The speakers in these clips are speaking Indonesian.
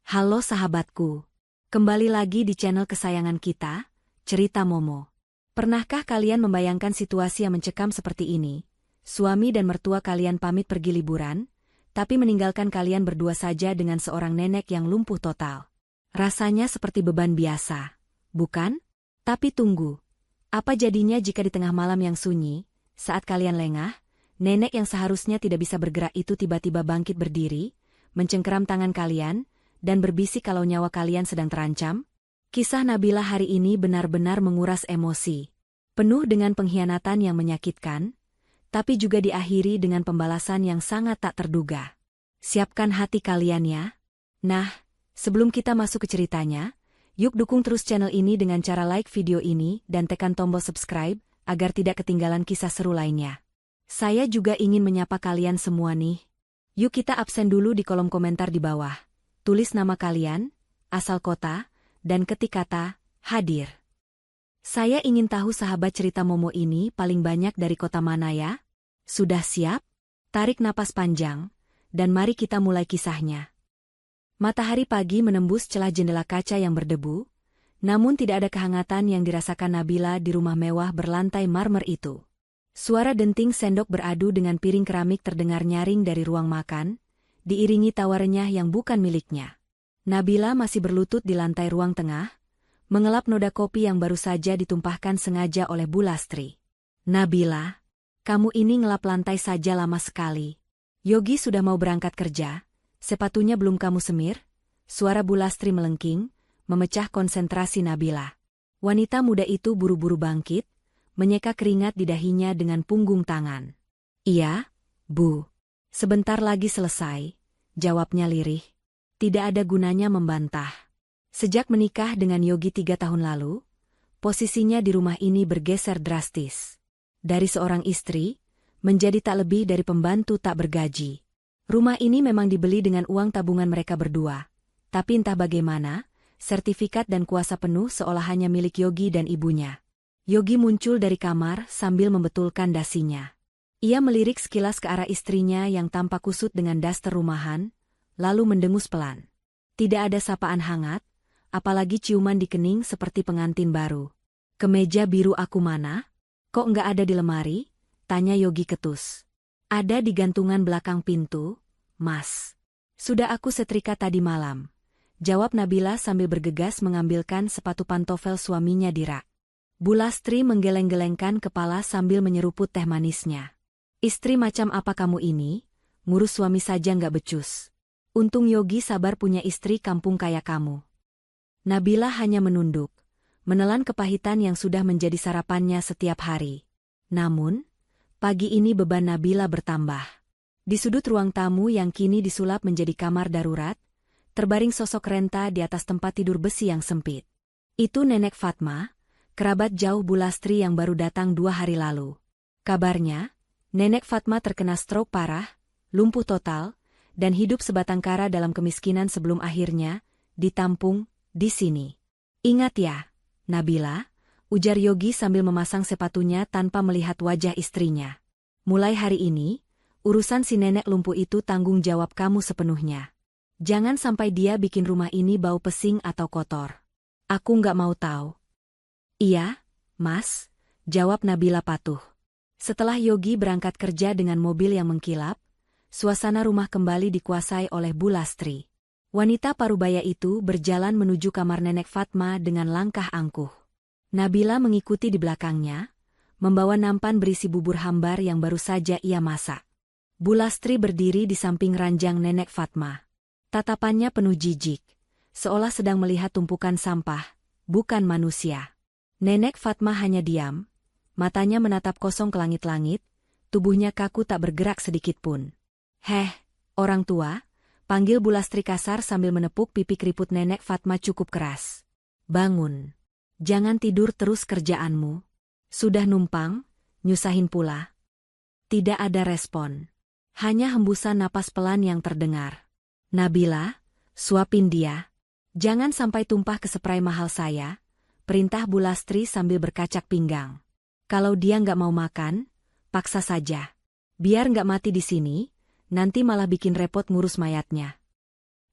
Halo sahabatku, kembali lagi di channel kesayangan kita, Cerita Momo. Pernahkah kalian membayangkan situasi yang mencekam seperti ini? Suami dan mertua kalian pamit pergi liburan, tapi meninggalkan kalian berdua saja dengan seorang nenek yang lumpuh total. Rasanya seperti beban biasa, bukan? Tapi tunggu, apa jadinya jika di tengah malam yang sunyi, saat kalian lengah, nenek yang seharusnya tidak bisa bergerak itu tiba-tiba bangkit berdiri, mencengkeram tangan kalian, dan berbisik kalau nyawa kalian sedang terancam? Kisah Nabila hari ini benar-benar menguras emosi. Penuh dengan pengkhianatan yang menyakitkan, tapi juga diakhiri dengan pembalasan yang sangat tak terduga. Siapkan hati kalian ya. Nah, sebelum kita masuk ke ceritanya, yuk dukung terus channel ini dengan cara like video ini dan tekan tombol subscribe, agar tidak ketinggalan kisah seru lainnya. Saya juga ingin menyapa kalian semua nih. Yuk kita absen dulu di kolom komentar di bawah. Tulis nama kalian, asal kota, dan ketik kata, hadir. Saya ingin tahu sahabat cerita Momo ini paling banyak dari kota mana ya? Sudah siap? Tarik napas panjang, dan mari kita mulai kisahnya. Matahari pagi menembus celah jendela kaca yang berdebu, namun tidak ada kehangatan yang dirasakan Nabila di rumah mewah berlantai marmer itu. Suara denting sendok beradu dengan piring keramik terdengar nyaring dari ruang makan, diiringi tawa renyah yang bukan miliknya. Nabila masih berlutut di lantai ruang tengah, mengelap noda kopi yang baru saja ditumpahkan sengaja oleh Bu Lastri. Nabila, kamu ini ngelap lantai saja lama sekali. Yogi sudah mau berangkat kerja, sepatunya belum kamu semir? Suara Bu Lastri melengking, memecah konsentrasi Nabila. Wanita muda itu buru-buru bangkit, menyeka keringat di dahinya dengan punggung tangan. Iya, Bu. Sebentar lagi selesai, jawabnya lirih. Tidak ada gunanya membantah. Sejak menikah dengan Yogi 3 tahun lalu, posisinya di rumah ini bergeser drastis. Dari seorang istri, menjadi tak lebih dari pembantu tak bergaji. Rumah ini memang dibeli dengan uang tabungan mereka berdua. Tapi entah bagaimana, sertifikat dan kuasa penuh seolah hanya milik Yogi dan ibunya. Yogi muncul dari kamar sambil membetulkan dasinya. Ia melirik sekilas ke arah istrinya yang tampak kusut dengan daster rumahan, lalu mendengus pelan. Tidak ada sapaan hangat, apalagi ciuman di kening seperti pengantin baru. Kemeja biru aku mana? Kok nggak ada di lemari? Tanya Yogi ketus. Ada di gantungan belakang pintu, Mas. Sudah aku setrika tadi malam. Jawab Nabila sambil bergegas mengambilkan sepatu pantofel suaminya di rak. Bu Lastri menggeleng-gelengkan kepala sambil menyeruput teh manisnya. Istri macam apa kamu ini? Ngurus suami saja nggak becus. Untung Yogi sabar punya istri kampung kayak kamu. Nabila hanya menunduk, menelan kepahitan yang sudah menjadi sarapannya setiap hari. Namun, pagi ini beban Nabila bertambah. Di sudut ruang tamu yang kini disulap menjadi kamar darurat, terbaring sosok renta di atas tempat tidur besi yang sempit. Itu Nenek Fatma, kerabat jauh Bu Lastri yang baru datang 2 hari lalu. Kabarnya, Nenek Fatma terkena stroke parah, lumpuh total, dan hidup sebatang kara dalam kemiskinan sebelum akhirnya ditampung di sini. Ingat ya, Nabila, ujar Yogi sambil memasang sepatunya tanpa melihat wajah istrinya. Mulai hari ini, urusan si nenek lumpuh itu tanggung jawab kamu sepenuhnya. Jangan sampai dia bikin rumah ini bau pesing atau kotor. Aku nggak mau tahu. Iya, Mas, jawab Nabila patuh. Setelah Yogi berangkat kerja dengan mobil yang mengkilap, suasana rumah kembali dikuasai oleh Bu Lastri. Wanita parubaya itu berjalan menuju kamar Nenek Fatma dengan langkah angkuh. Nabila mengikuti di belakangnya, membawa nampan berisi bubur hambar yang baru saja ia masak. Bu Lastri berdiri di samping ranjang Nenek Fatma. Tatapannya penuh jijik, seolah sedang melihat tumpukan sampah, bukan manusia. Nenek Fatma hanya diam, matanya menatap kosong ke langit-langit, tubuhnya kaku tak bergerak sedikitpun. Heh, orang tua, panggil Bu Lastri kasar sambil menepuk pipi keriput Nenek Fatma cukup keras. Bangun. Jangan tidur terus kerjaanmu. Sudah numpang, nyusahin pula. Tidak ada respon. Hanya hembusan napas pelan yang terdengar. Nabila, suapin dia. Jangan sampai tumpah ke spray mahal saya, perintah Bu Lastri sambil berkacak pinggang. Kalau dia nggak mau makan, paksa saja. Biar nggak mati di sini, nanti malah bikin repot ngurus mayatnya.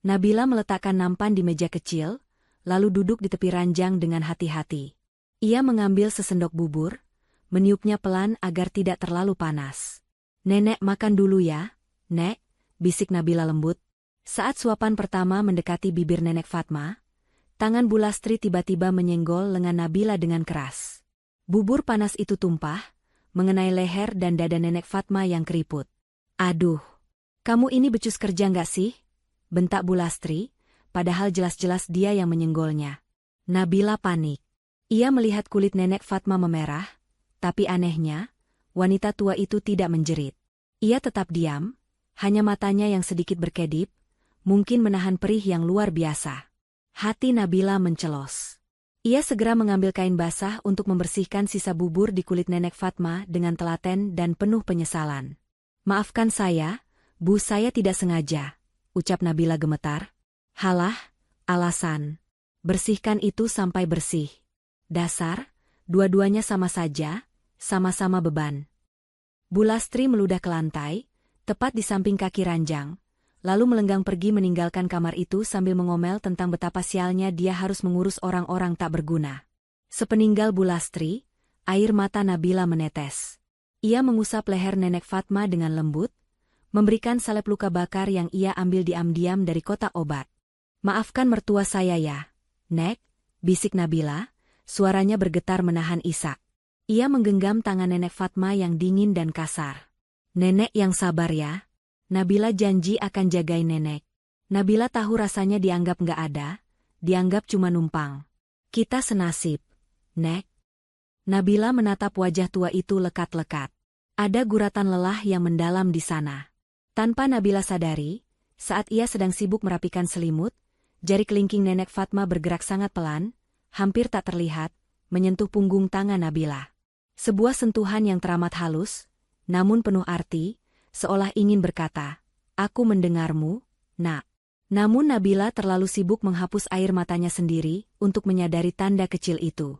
Nabila meletakkan nampan di meja kecil, lalu duduk di tepi ranjang dengan hati-hati. Ia mengambil sesendok bubur, meniupnya pelan agar tidak terlalu panas. "Nenek makan dulu ya, Nek," bisik Nabila lembut. Saat suapan pertama mendekati bibir Nenek Fatma, tangan Bu Lastri tiba-tiba menyenggol lengan Nabila dengan keras. Bubur panas itu tumpah, mengenai leher dan dada Nenek Fatma yang keriput. "Aduh, kamu ini becus kerja nggak sih?" bentak Bu Lastri, padahal jelas-jelas dia yang menyenggolnya. Nabila panik. Ia melihat kulit Nenek Fatma memerah, tapi anehnya, wanita tua itu tidak menjerit. Ia tetap diam, hanya matanya yang sedikit berkedip, mungkin menahan perih yang luar biasa. Hati Nabila mencelos. Ia segera mengambil kain basah untuk membersihkan sisa bubur di kulit Nenek Fatma dengan telaten dan penuh penyesalan. "Maafkan saya, Bu, saya tidak sengaja," ucap Nabila gemetar. "Halah, alasan. Bersihkan itu sampai bersih. Dasar, dua-duanya sama saja, sama-sama beban." Bu Lastri meludah ke lantai, tepat di samping kaki ranjang, lalu melenggang pergi meninggalkan kamar itu sambil mengomel tentang betapa sialnya dia harus mengurus orang-orang tak berguna. Sepeninggal Bu Lastri, air mata Nabila menetes. Ia mengusap leher Nenek Fatma dengan lembut, memberikan salep luka bakar yang ia ambil diam-diam dari kotak obat. "Maafkan mertua saya ya, Nek," bisik Nabila, suaranya bergetar menahan isak. Ia menggenggam tangan Nenek Fatma yang dingin dan kasar. "Nenek yang sabar ya. Nabila janji akan jagain Nenek." Nabila tahu rasanya dianggap nggak ada, dianggap cuma numpang. "Kita senasib, Nek." Nabila menatap wajah tua itu lekat-lekat. Ada guratan lelah yang mendalam di sana. Tanpa Nabila sadari, saat ia sedang sibuk merapikan selimut, jari kelingking Nenek Fatma bergerak sangat pelan, hampir tak terlihat, menyentuh punggung tangan Nabila. Sebuah sentuhan yang teramat halus, namun penuh arti, seolah ingin berkata, "Aku mendengarmu, Nak." Namun Nabila terlalu sibuk menghapus air matanya sendiri untuk menyadari tanda kecil itu.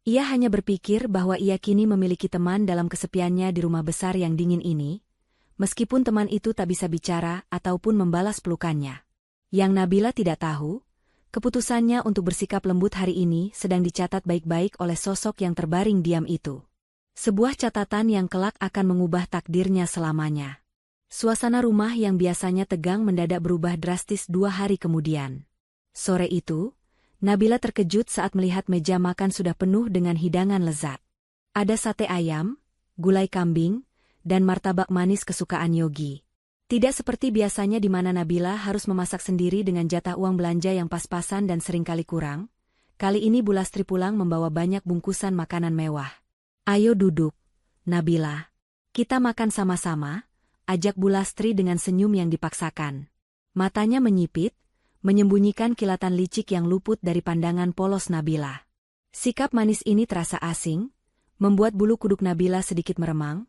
Ia hanya berpikir bahwa ia kini memiliki teman dalam kesepiannya di rumah besar yang dingin ini, meskipun teman itu tak bisa bicara ataupun membalas pelukannya. Yang Nabila tidak tahu, keputusannya untuk bersikap lembut hari ini sedang dicatat baik-baik oleh sosok yang terbaring diam itu. Sebuah catatan yang kelak akan mengubah takdirnya selamanya. Suasana rumah yang biasanya tegang mendadak berubah drastis 2 hari kemudian. Sore itu, Nabila terkejut saat melihat meja makan sudah penuh dengan hidangan lezat. Ada sate ayam, gulai kambing, dan martabak manis kesukaan Yogi. Tidak seperti biasanya di mana Nabila harus memasak sendiri dengan jatah uang belanja yang pas-pasan dan seringkali kurang. Kali ini Bu Lastri pulang membawa banyak bungkusan makanan mewah. "Ayo duduk, Nabila. Kita makan sama-sama," ajak Bu Lastri dengan senyum yang dipaksakan. Matanya menyipit, menyembunyikan kilatan licik yang luput dari pandangan polos Nabila. Sikap manis ini terasa asing, membuat bulu kuduk Nabila sedikit meremang,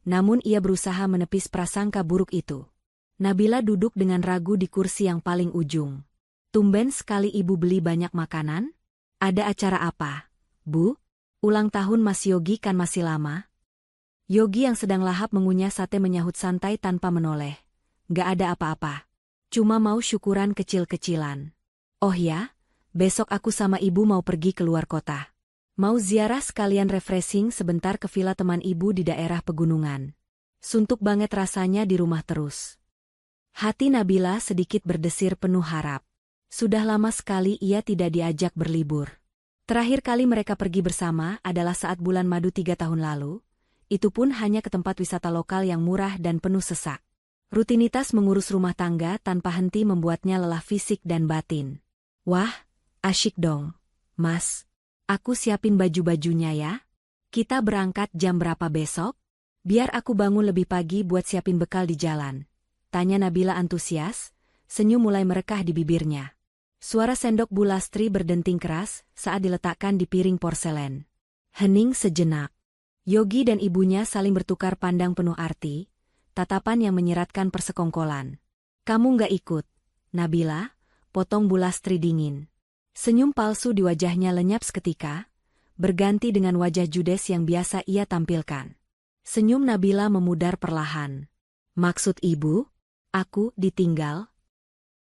namun ia berusaha menepis prasangka buruk itu. Nabila duduk dengan ragu di kursi yang paling ujung. "Tumben sekali ibu beli banyak makanan? Ada acara apa, Bu? Ulang tahun Mas Yogi kan masih lama?" Yogi yang sedang lahap mengunyah sate menyahut santai tanpa menoleh. "Gak ada apa-apa. Cuma mau syukuran kecil-kecilan." "Oh ya, besok aku sama ibu mau pergi ke luar kota. Mau ziarah sekalian refreshing sebentar ke villa teman ibu di daerah pegunungan. Suntuk banget rasanya di rumah terus." Hati Nabila sedikit berdesir penuh harap. Sudah lama sekali ia tidak diajak berlibur. Terakhir kali mereka pergi bersama adalah saat bulan madu 3 tahun lalu, itu pun hanya ke tempat wisata lokal yang murah dan penuh sesak. Rutinitas mengurus rumah tangga tanpa henti membuatnya lelah fisik dan batin. "Wah, asyik dong, Mas. Aku siapin baju-bajunya ya. Kita berangkat jam berapa besok? Biar aku bangun lebih pagi buat siapin bekal di jalan," tanya Nabila antusias, senyum mulai merekah di bibirnya. Suara sendok Bu Lastri berdenting keras saat diletakkan di piring porselen. Hening sejenak. Yogi dan ibunya saling bertukar pandang penuh arti, tatapan yang menyeratkan persekongkolan. "Kamu nggak ikut, Nabila?" potong Bu Lastri dingin. Senyum palsu di wajahnya lenyap seketika, berganti dengan wajah judes yang biasa ia tampilkan. Senyum Nabila memudar perlahan. "Maksud ibu? Aku ditinggal?"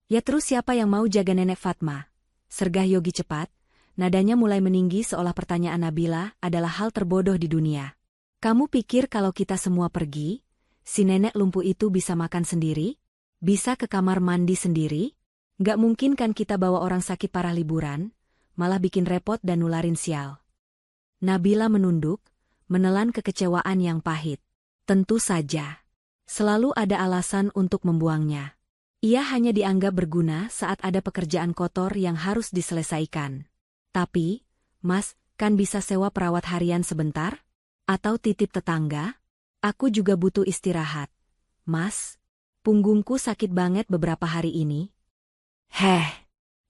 Ya terus siapa yang mau jaga Nenek Fatma? Sergah Yogi cepat, nadanya mulai meninggi seolah pertanyaan Nabila adalah hal terbodoh di dunia. Kamu pikir kalau kita semua pergi, si nenek lumpuh itu bisa makan sendiri? Bisa ke kamar mandi sendiri? Nggak mungkin kan kita bawa orang sakit parah liburan, malah bikin repot dan nularin sial. Nabila menunduk, menelan kekecewaan yang pahit. Tentu saja. Selalu ada alasan untuk membuangnya. Ia hanya dianggap berguna saat ada pekerjaan kotor yang harus diselesaikan. Tapi, Mas, kan bisa sewa perawat harian sebentar? Atau titip tetangga? Aku juga butuh istirahat. Mas, punggungku sakit banget beberapa hari ini.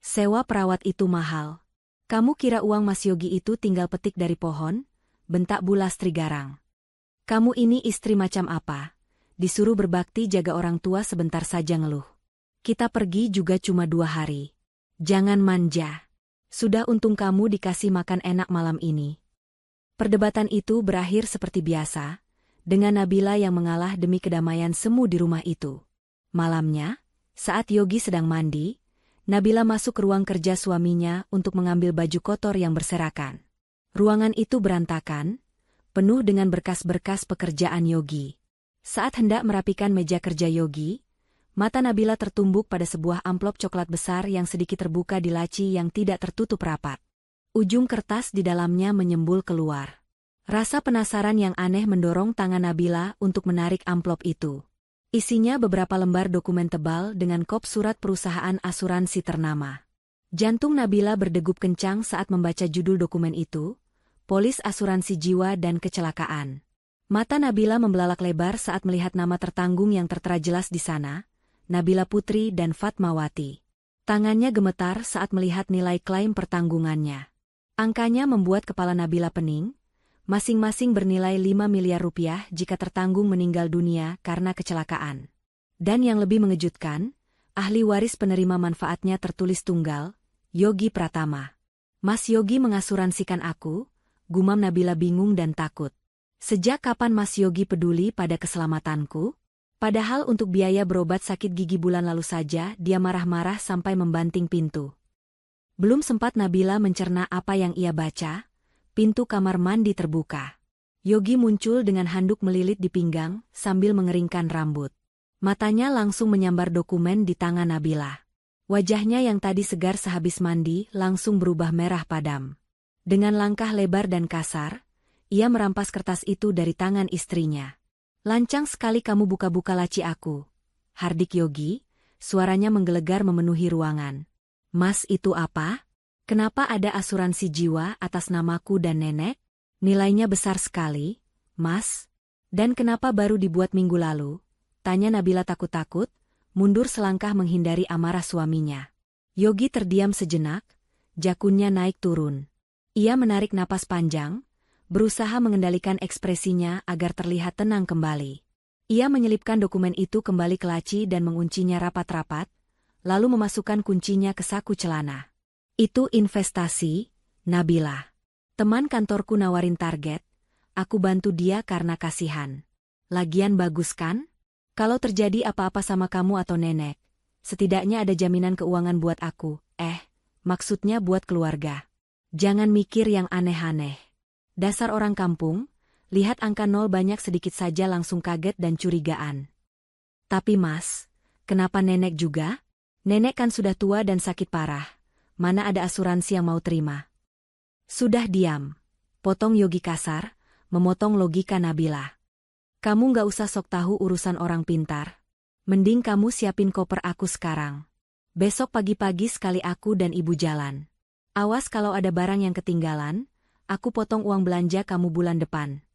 Sewa perawat itu mahal. Kamu kira uang Mas Yogi itu tinggal petik dari pohon? Bentak Bu Lastri garang. Kamu ini istri macam apa? Disuruh berbakti jaga orang tua sebentar saja ngeluh. Kita pergi juga cuma 2 hari. Jangan manja. Sudah untung kamu dikasih makan enak malam ini. Perdebatan itu berakhir seperti biasa, dengan Nabila yang mengalah demi kedamaian semu di rumah itu. Malamnya, saat Yogi sedang mandi, Nabila masuk ke ruang kerja suaminya untuk mengambil baju kotor yang berserakan. Ruangan itu berantakan, penuh dengan berkas-berkas pekerjaan Yogi. Saat hendak merapikan meja kerja Yogi, mata Nabila tertumbuk pada sebuah amplop coklat besar yang sedikit terbuka di laci yang tidak tertutup rapat. Ujung kertas di dalamnya menyembul keluar. Rasa penasaran yang aneh mendorong tangan Nabila untuk menarik amplop itu. Isinya beberapa lembar dokumen tebal dengan kop surat perusahaan asuransi ternama. Jantung Nabila berdegup kencang saat membaca judul dokumen itu, Polis Asuransi Jiwa dan Kecelakaan. Mata Nabila membelalak lebar saat melihat nama tertanggung yang tertera jelas di sana, Nabila Putri dan Fatmawati. Tangannya gemetar saat melihat nilai klaim pertanggungannya. Angkanya membuat kepala Nabila pening, masing-masing bernilai 5 miliar rupiah jika tertanggung meninggal dunia karena kecelakaan. Dan yang lebih mengejutkan, ahli waris penerima manfaatnya tertulis tunggal, Yogi Pratama. Mas Yogi mengasuransikan aku, gumam Nabila bingung dan takut. Sejak kapan Mas Yogi peduli pada keselamatanku? Padahal untuk biaya berobat sakit gigi bulan lalu saja dia marah-marah sampai membanting pintu. Belum sempat Nabila mencerna apa yang ia baca, pintu kamar mandi terbuka. Yogi muncul dengan handuk melilit di pinggang sambil mengeringkan rambut. Matanya langsung menyambar dokumen di tangan Nabila. Wajahnya yang tadi segar sehabis mandi langsung berubah merah padam. Dengan langkah lebar dan kasar, ia merampas kertas itu dari tangan istrinya. Lancang sekali kamu buka-buka laci aku. Hardik Yogi, suaranya menggelegar memenuhi ruangan. Mas itu apa? Kenapa ada asuransi jiwa atas namaku dan nenek? Nilainya besar sekali, Mas. Dan kenapa baru dibuat minggu lalu? Tanya Nabila takut-takut, mundur selangkah menghindari amarah suaminya. Yogi terdiam sejenak, jakunnya naik turun. Ia menarik napas panjang, berusaha mengendalikan ekspresinya agar terlihat tenang kembali. Ia menyelipkan dokumen itu kembali ke laci dan menguncinya rapat-rapat, lalu memasukkan kuncinya ke saku celana. Itu investasi, Nabila. Teman kantorku nawarin target, aku bantu dia karena kasihan. Lagian bagus kan? Kalau terjadi apa-apa sama kamu atau nenek, setidaknya ada jaminan keuangan buat aku, maksudnya buat keluarga. Jangan mikir yang aneh-aneh. Dasar orang kampung, lihat angka 0 banyak sedikit saja langsung kaget dan curigaan. Tapi Mas, kenapa nenek juga? Nenek kan sudah tua dan sakit parah. Mana ada asuransi yang mau terima? Sudah diam. Potong Yogi kasar, memotong logika Nabila. Kamu nggak usah sok tahu urusan orang pintar. Mending kamu siapin koper aku sekarang. Besok pagi-pagi sekali aku dan ibu jalan. Awas kalau ada barang yang ketinggalan, aku potong uang belanja kamu bulan depan.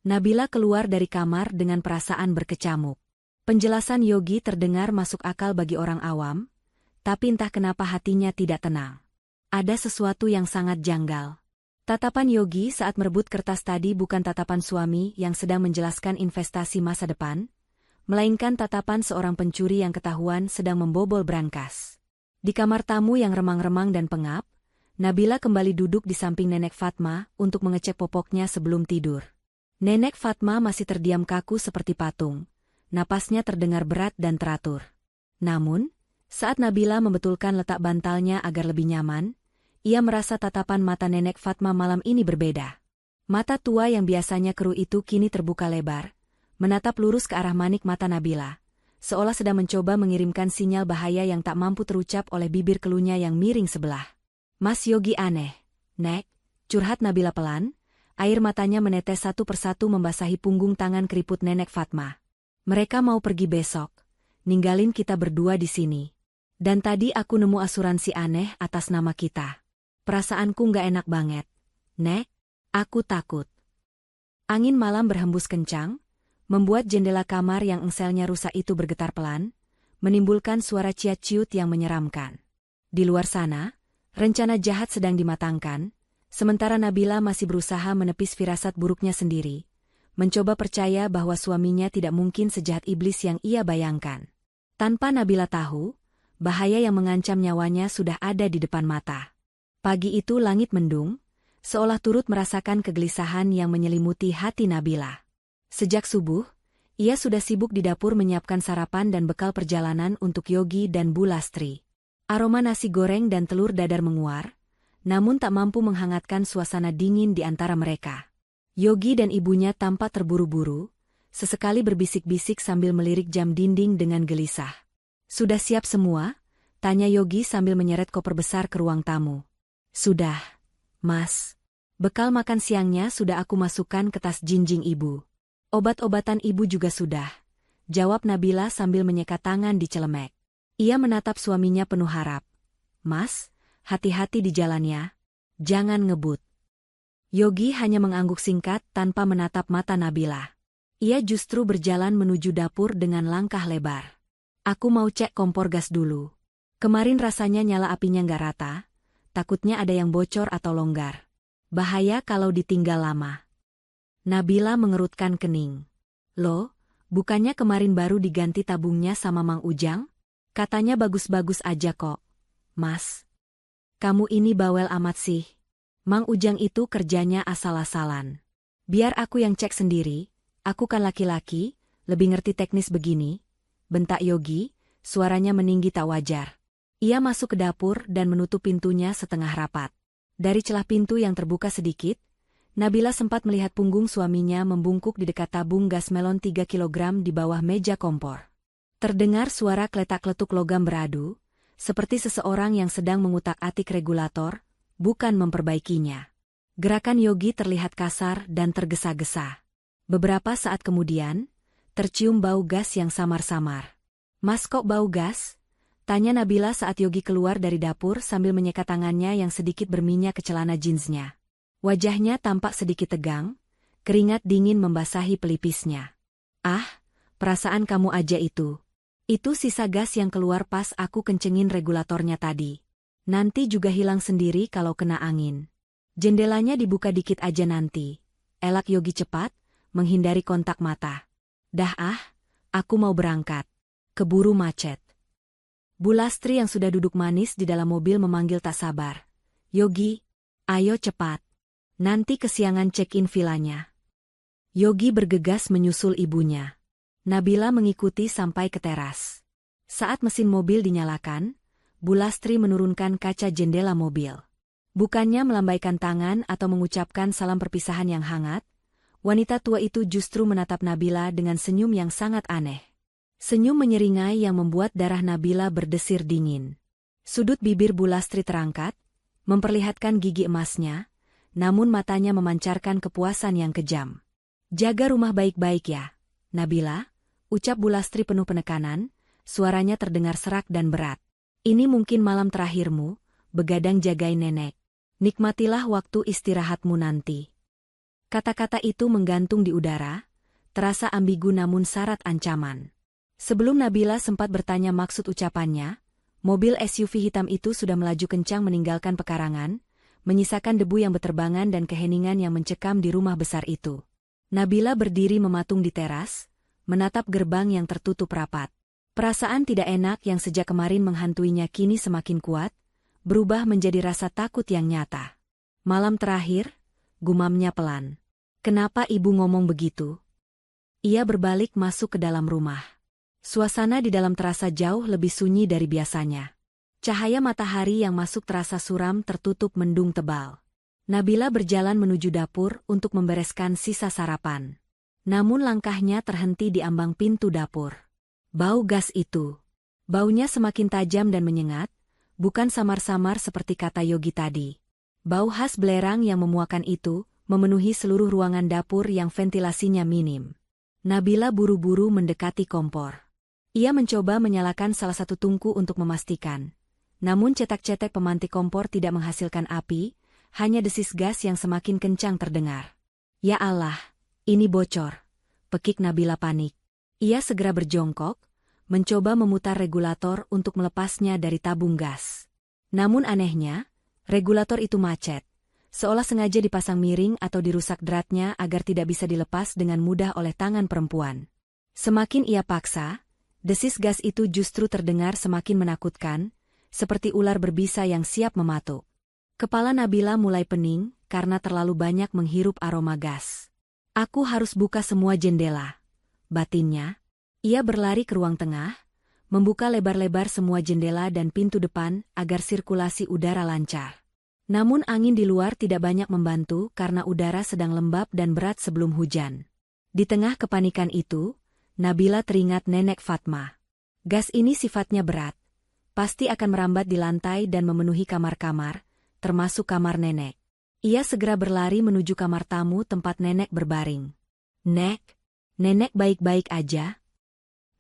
Nabila keluar dari kamar dengan perasaan berkecamuk. Penjelasan Yogi terdengar masuk akal bagi orang awam, tapi entah kenapa hatinya tidak tenang. Ada sesuatu yang sangat janggal. Tatapan Yogi saat merebut kertas tadi bukan tatapan suami yang sedang menjelaskan investasi masa depan, melainkan tatapan seorang pencuri yang ketahuan sedang membobol brankas. Di kamar tamu yang remang-remang dan pengap, Nabila kembali duduk di samping Nenek Fatma untuk mengecek popoknya sebelum tidur. Nenek Fatma masih terdiam kaku seperti patung. Napasnya terdengar berat dan teratur. Namun, Saat Nabila membetulkan letak bantalnya agar lebih nyaman, ia merasa tatapan mata Nenek Fatma malam ini berbeda. Mata tua yang biasanya keruh itu kini terbuka lebar, menatap lurus ke arah manik mata Nabila, seolah sedang mencoba mengirimkan sinyal bahaya yang tak mampu terucap oleh bibir keluhnya yang miring sebelah. Mas Yogi aneh, Nek, curhat Nabila pelan, air matanya menetes satu persatu membasahi punggung tangan keriput Nenek Fatma. Mereka mau pergi besok, ninggalin kita berdua di sini. Dan tadi aku nemu asuransi aneh atas nama kita. Perasaanku nggak enak banget. Nek, aku takut. Angin malam berhembus kencang, membuat jendela kamar yang engselnya rusak itu bergetar pelan, menimbulkan suara ciat-ciut yang menyeramkan. Di luar sana, rencana jahat sedang dimatangkan, sementara Nabila masih berusaha menepis firasat buruknya sendiri, mencoba percaya bahwa suaminya tidak mungkin sejahat iblis yang ia bayangkan. Tanpa Nabila tahu, bahaya yang mengancam nyawanya sudah ada di depan mata. Pagi itu langit mendung, seolah turut merasakan kegelisahan yang menyelimuti hati Nabila. Sejak subuh, ia sudah sibuk di dapur menyiapkan sarapan dan bekal perjalanan untuk Yogi dan Bu Lastri. Aroma nasi goreng dan telur dadar menguar, namun tak mampu menghangatkan suasana dingin di antara mereka. Yogi dan ibunya tampak terburu-buru, sesekali berbisik-bisik sambil melirik jam dinding dengan gelisah. Sudah siap semua? Tanya Yogi sambil menyeret koper besar ke ruang tamu. Sudah, Mas. Bekal makan siangnya sudah aku masukkan ke tas jinjing ibu. Obat-obatan ibu juga sudah, jawab Nabila sambil menyekat tangan di celemek. Ia menatap suaminya penuh harap. Mas, hati-hati di jalannya. Jangan ngebut. Yogi hanya mengangguk singkat tanpa menatap mata Nabila. Ia justru berjalan menuju dapur dengan langkah lebar. Aku mau cek kompor gas dulu. Kemarin rasanya nyala apinya nggak rata, takutnya ada yang bocor atau longgar. Bahaya kalau ditinggal lama. Nabila mengerutkan kening. Loh, bukannya kemarin baru diganti tabungnya sama Mang Ujang? Katanya bagus-bagus aja kok. Mas, kamu ini bawel amat sih. Mang Ujang itu kerjanya asal-asalan. Biar aku yang cek sendiri, aku kan laki-laki, lebih ngerti teknis begini. Bentak Yogi, suaranya meninggi tak wajar. Ia masuk ke dapur dan menutup pintunya setengah rapat. Dari celah pintu yang terbuka sedikit, Nabila sempat melihat punggung suaminya membungkuk di dekat tabung gas melon 3 kg di bawah meja kompor. Terdengar suara kletak-kletuk logam beradu, seperti seseorang yang sedang mengutak-atik regulator, bukan memperbaikinya. Gerakan Yogi terlihat kasar dan tergesa-gesa. Beberapa saat kemudian, tercium bau gas yang samar-samar. Mas kok bau gas? Tanya Nabila saat Yogi keluar dari dapur sambil menyekat tangannya yang sedikit berminyak ke celana jeansnya. Wajahnya tampak sedikit tegang, keringat dingin membasahi pelipisnya. Ah, perasaan kamu aja itu. Itu sisa gas yang keluar pas aku kencengin regulatornya tadi. Nanti juga hilang sendiri kalau kena angin. Jendelanya dibuka dikit aja nanti. Elak Yogi cepat, menghindari kontak mata. Dah aku mau berangkat. Keburu macet. Bu Lastri yang sudah duduk manis di dalam mobil memanggil tak sabar. Yogi, ayo cepat. Nanti kesiangan check-in vilanya. Yogi bergegas menyusul ibunya. Nabila mengikuti sampai ke teras. Saat mesin mobil dinyalakan, Bu Lastri menurunkan kaca jendela mobil. Bukannya melambaikan tangan atau mengucapkan salam perpisahan yang hangat, wanita tua itu justru menatap Nabila dengan senyum yang sangat aneh. Senyum menyeringai yang membuat darah Nabila berdesir dingin. Sudut bibir Bu Lastri terangkat, memperlihatkan gigi emasnya, namun matanya memancarkan kepuasan yang kejam. Jaga rumah baik-baik ya, Nabila, ucap Bu Lastri penuh penekanan, suaranya terdengar serak dan berat. Ini mungkin malam terakhirmu, begadang jagain nenek. Nikmatilah waktu istirahatmu nanti. Kata-kata itu menggantung di udara, terasa ambigu namun syarat ancaman. Sebelum Nabila sempat bertanya maksud ucapannya, mobil SUV hitam itu sudah melaju kencang meninggalkan pekarangan, menyisakan debu yang beterbangan dan keheningan yang mencekam di rumah besar itu. Nabila berdiri mematung di teras, menatap gerbang yang tertutup rapat. Perasaan tidak enak yang sejak kemarin menghantuinya kini semakin kuat, berubah menjadi rasa takut yang nyata. Malam terakhir, gumamnya pelan. Kenapa ibu ngomong begitu? Ia berbalik masuk ke dalam rumah. Suasana di dalam terasa jauh lebih sunyi dari biasanya. Cahaya matahari yang masuk terasa suram tertutup mendung tebal. Nabila berjalan menuju dapur untuk membereskan sisa sarapan. Namun langkahnya terhenti di ambang pintu dapur. Bau gas itu. Baunya semakin tajam dan menyengat, bukan samar-samar seperti kata Yogi tadi. Bau khas belerang yang memuakan itu memenuhi seluruh ruangan dapur yang ventilasinya minim. Nabila buru-buru mendekati kompor. Ia mencoba menyalakan salah satu tungku untuk memastikan. Namun cetak-cetek pemantik kompor tidak menghasilkan api, hanya desis gas yang semakin kencang terdengar. Ya Allah, ini bocor. Pekik Nabila panik. Ia segera berjongkok, mencoba memutar regulator untuk melepasnya dari tabung gas. Namun anehnya, regulator itu macet. Seolah sengaja dipasang miring atau dirusak dratnya agar tidak bisa dilepas dengan mudah oleh tangan perempuan. Semakin ia paksa, desis gas itu justru terdengar semakin menakutkan, seperti ular berbisa yang siap mematuk. Kepala Nabila mulai pening karena terlalu banyak menghirup aroma gas. Aku harus buka semua jendela, batinnya. Ia berlari ke ruang tengah, membuka lebar-lebar semua jendela dan pintu depan agar sirkulasi udara lancar. Namun angin di luar tidak banyak membantu karena udara sedang lembab dan berat sebelum hujan. Di tengah kepanikan itu, Nabila teringat Nenek Fatma. Gas ini sifatnya berat. Pasti akan merambat di lantai dan memenuhi kamar-kamar, termasuk kamar nenek. Ia segera berlari menuju kamar tamu tempat nenek berbaring. Nek, nenek baik-baik aja?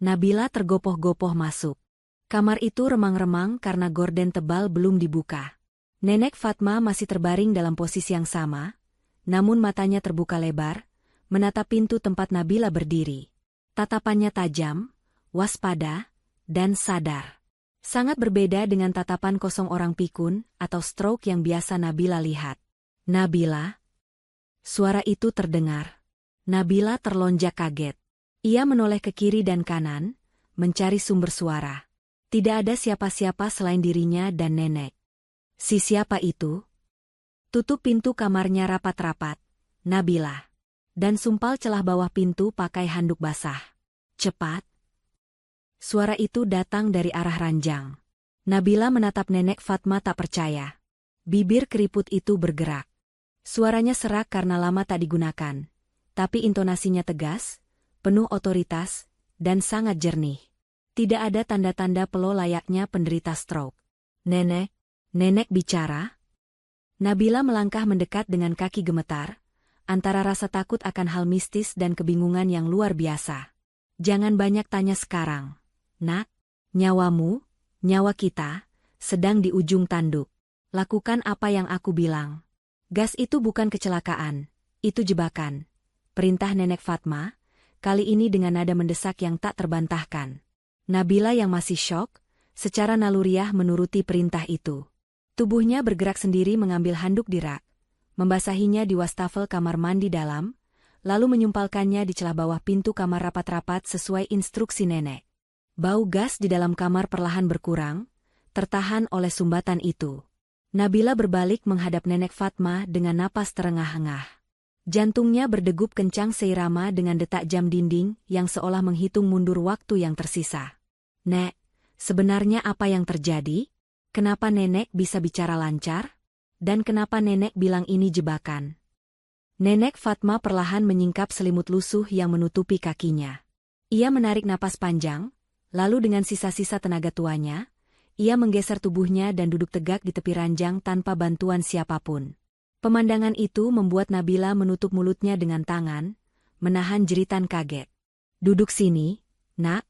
Nabila tergopoh-gopoh masuk. Kamar itu remang-remang karena gorden tebal belum dibuka. Nenek Fatma masih terbaring dalam posisi yang sama, namun matanya terbuka lebar, menatap pintu tempat Nabila berdiri. Tatapannya tajam, waspada, dan sadar. Sangat berbeda dengan tatapan kosong orang pikun atau stroke yang biasa Nabila lihat. Nabila? Suara itu terdengar. Nabila terlonjak kaget. Ia menoleh ke kiri dan kanan, mencari sumber suara. Tidak ada siapa-siapa selain dirinya dan nenek. Si siapa itu? Tutup pintu kamarnya rapat-rapat, Nabila. Dan sumpal celah bawah pintu pakai handuk basah. Cepat. Suara itu datang dari arah ranjang. Nabila menatap Nenek Fatma tak percaya. Bibir keriput itu bergerak. Suaranya serak karena lama tak digunakan. Tapi intonasinya tegas, penuh otoritas, dan sangat jernih. Tidak ada tanda-tanda pelo layaknya penderita stroke. Nenek, nenek bicara? Nabila melangkah mendekat dengan kaki gemetar, antara rasa takut akan hal mistis dan kebingungan yang luar biasa. Jangan banyak tanya sekarang, Nak. Nyawamu, nyawa kita, sedang di ujung tanduk. Lakukan apa yang aku bilang. Gas itu bukan kecelakaan, itu jebakan. Perintah Nenek Fatma, kali ini dengan nada mendesak yang tak terbantahkan. Nabila yang masih syok, secara naluriah menuruti perintah itu. Tubuhnya bergerak sendiri mengambil handuk di rak, membasahinya di wastafel kamar mandi dalam, lalu menyumpalkannya di celah bawah pintu kamar rapat-rapat sesuai instruksi nenek. Bau gas di dalam kamar perlahan berkurang, tertahan oleh sumbatan itu. Nabila berbalik menghadap Nenek Fatma dengan napas terengah-engah. Jantungnya berdegup kencang seirama dengan detak jam dinding yang seolah menghitung mundur waktu yang tersisa. Nek, sebenarnya apa yang terjadi? Kenapa nenek bisa bicara lancar? Dan kenapa nenek bilang ini jebakan? Nenek Fatma perlahan menyingkap selimut lusuh yang menutupi kakinya. Ia menarik napas panjang, lalu dengan sisa-sisa tenaga tuanya, ia menggeser tubuhnya dan duduk tegak di tepi ranjang tanpa bantuan siapapun. Pemandangan itu membuat Nabila menutup mulutnya dengan tangan, menahan jeritan kaget. Duduk sini, Nak.